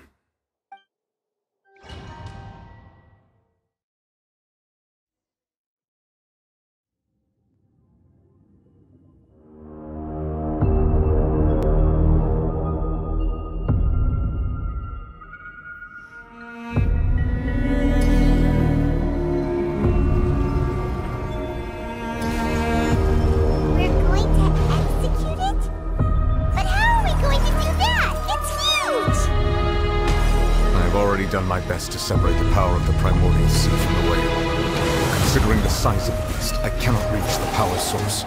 Done my best to separate the power of the Primordial Sea from the whale. Considering the size of the beast, I cannot reach the power source.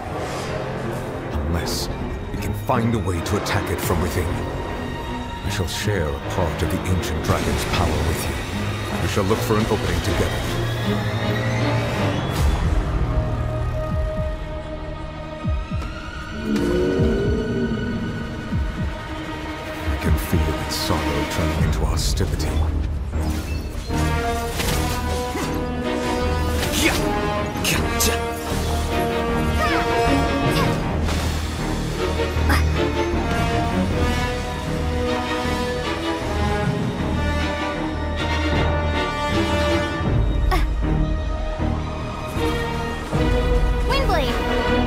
Unless we can find a way to attack it from within. I shall share a part of the ancient dragon's power with you. We shall look for an opening together. I can feel its sorrow turning into hostility.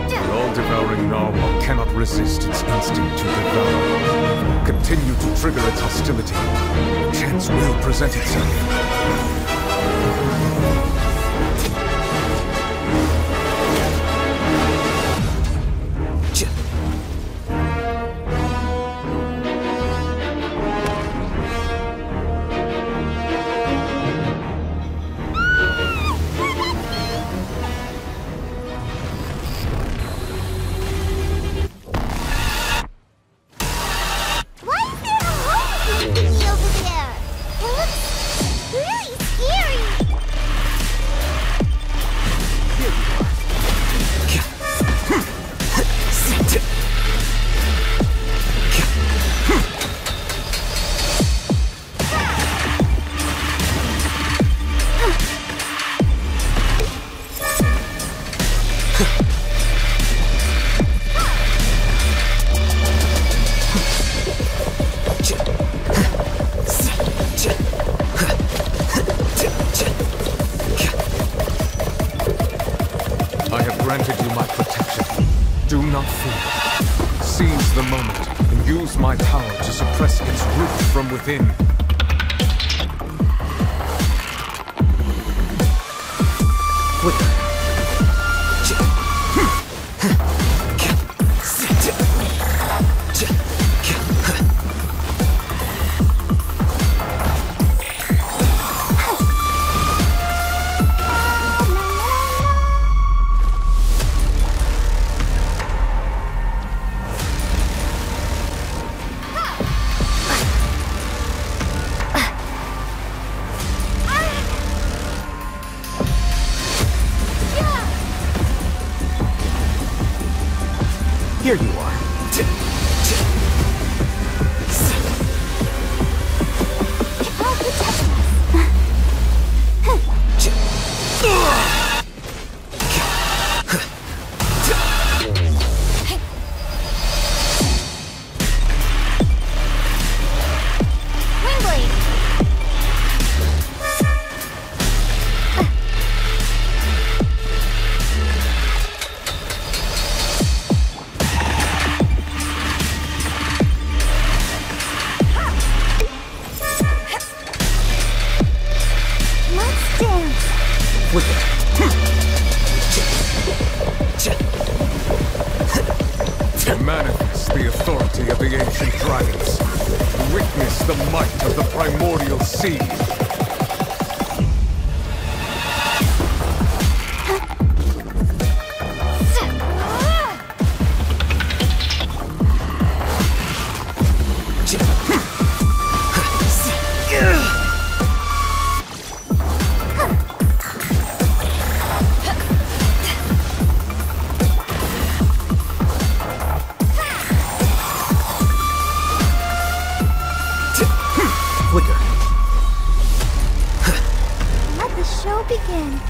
The all-devouring narwhal cannot resist its instinct to devour. Continue to trigger its hostility. A chance will present itself. Seize the moment and use my power to suppress its root from within. Quicker. Here you are. Manifest the authority of the ancient dragons. Witness the might of the primordial sea. Let the show begin.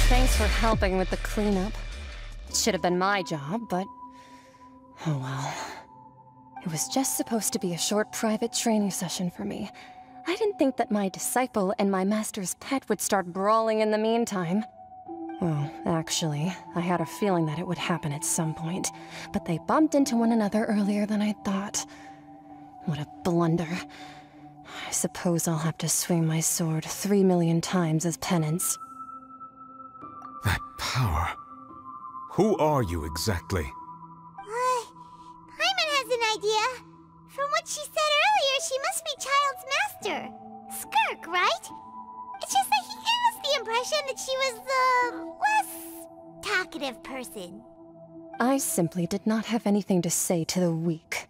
Thanks for helping with the cleanup. It should have been my job, but... oh well. It was just supposed to be a short private training session for me. I didn't think that my disciple and my master's pet would start brawling in the meantime. Well, actually, I had a feeling that it would happen at some point, but they bumped into one another earlier than I thought. What a blunder. I suppose I'll have to swing my sword 3 million times as penance. That power. Who are you exactly? Paimon has an idea. From what she said earlier, she must be Child's master. Skirk, right? It's just that he gave us the impression that she was the less talkative person. I simply did not have anything to say to the weak.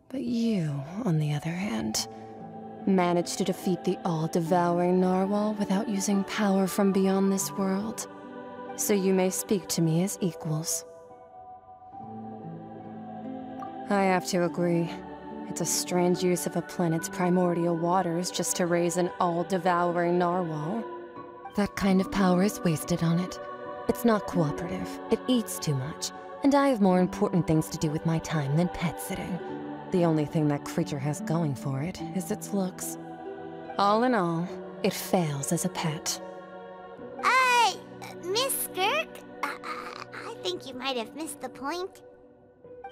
But you, on the other hand, managed to defeat the all-devouring narwhal without using power from beyond this world. So you may speak to me as equals. I have to agree. It's a strange use of a planet's primordial waters just to raise an all-devouring narwhal. That kind of power is wasted on it. It's not cooperative. It eats too much. And I have more important things to do with my time than pet sitting. The only thing that creature has going for it is its looks. All in all, it fails as a pet. Miss Skirk? I think you might have missed the point.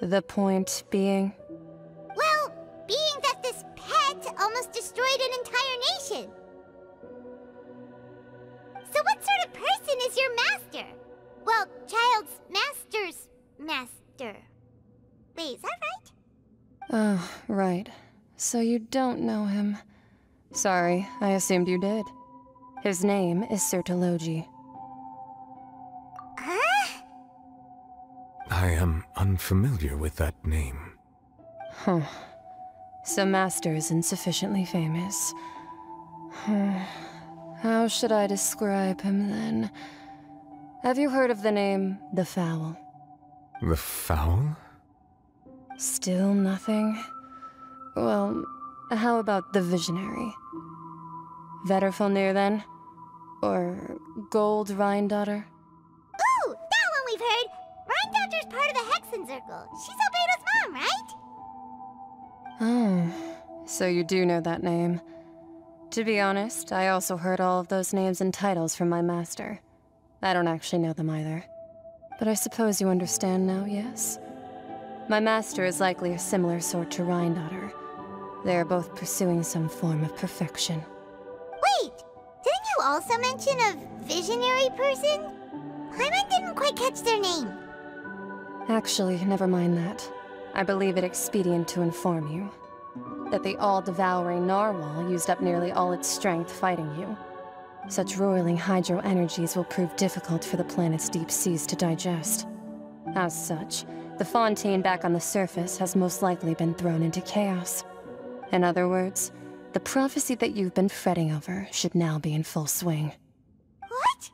The point being? Well, being that this pet almost destroyed an entire nation. So what sort of person is your master? Well, Child's master's master. Wait, is that right? Oh, right. So you don't know him. Sorry, I assumed you did. His name is Sertologi. Huh? I am unfamiliar with that name. Huh. So Master isn't sufficiently famous. How should I describe him then? Have you heard of the name The Fowl? The Fowl? Still nothing? Well, how about the Visionary? Vetterfulnir then? Or Gold Rhine-daughter? Ooh, that one we've heard! Rhine-daughter's part of the Hexen Circle. She's Albedo's mom, right? Oh, so you do know that name. To be honest, I also heard all of those names and titles from my master. I don't actually know them either. But I suppose you understand now, yes? My master is likely a similar sort to Rhindaughter. They are both pursuing some form of perfection. Wait! Didn't you also mention a visionary person? Paimon didn't quite catch their name. Actually, never mind that. I believe it expedient to inform you that the all-devouring narwhal used up nearly all its strength fighting you. Such roiling hydro energies will prove difficult for the planet's deep seas to digest. As such, the Fontaine back on the surface has most likely been thrown into chaos. In other words, the prophecy that you've been fretting over should now be in full swing. What?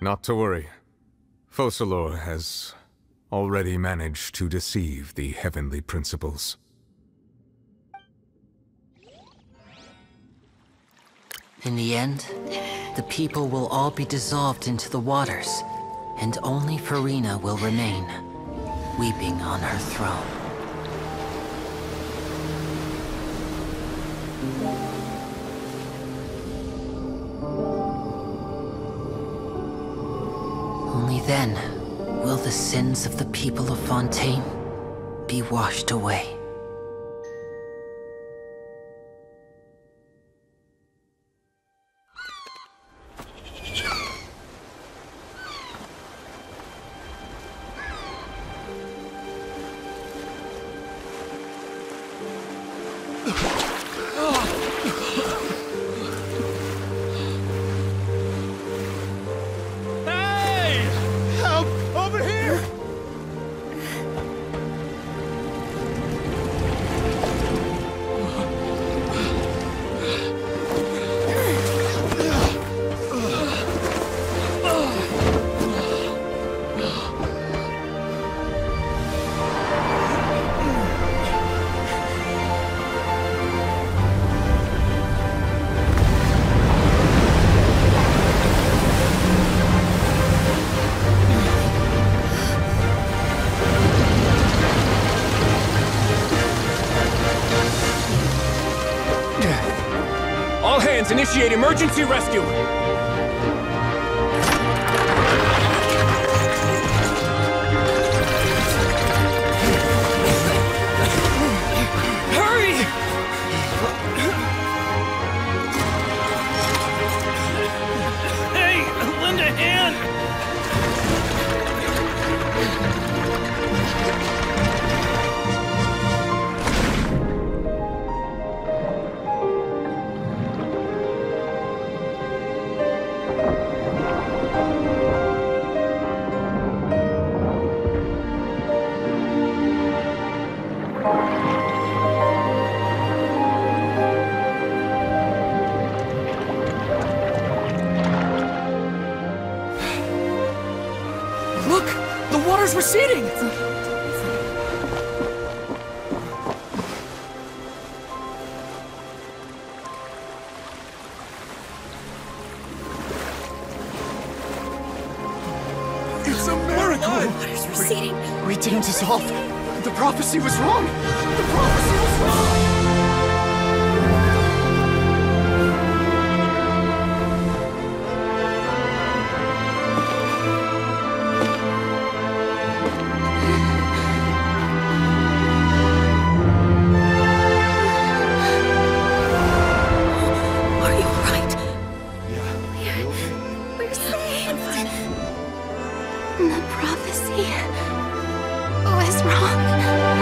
Not to worry. Fon.013 has already managed to deceive the heavenly principles. In the end, the people will all be dissolved into the waters, and only Farina will remain, weeping on her throne. Only then will the sins of the people of Fontaine be washed away. All hands, initiate emergency rescue! Hurry! Hey, lend a hand! Look! The water's receding! It's a miracle! Water's receding. We didn't dissolve. The prophecy was wrong! The prophecy was wrong! The prophecy was wrong.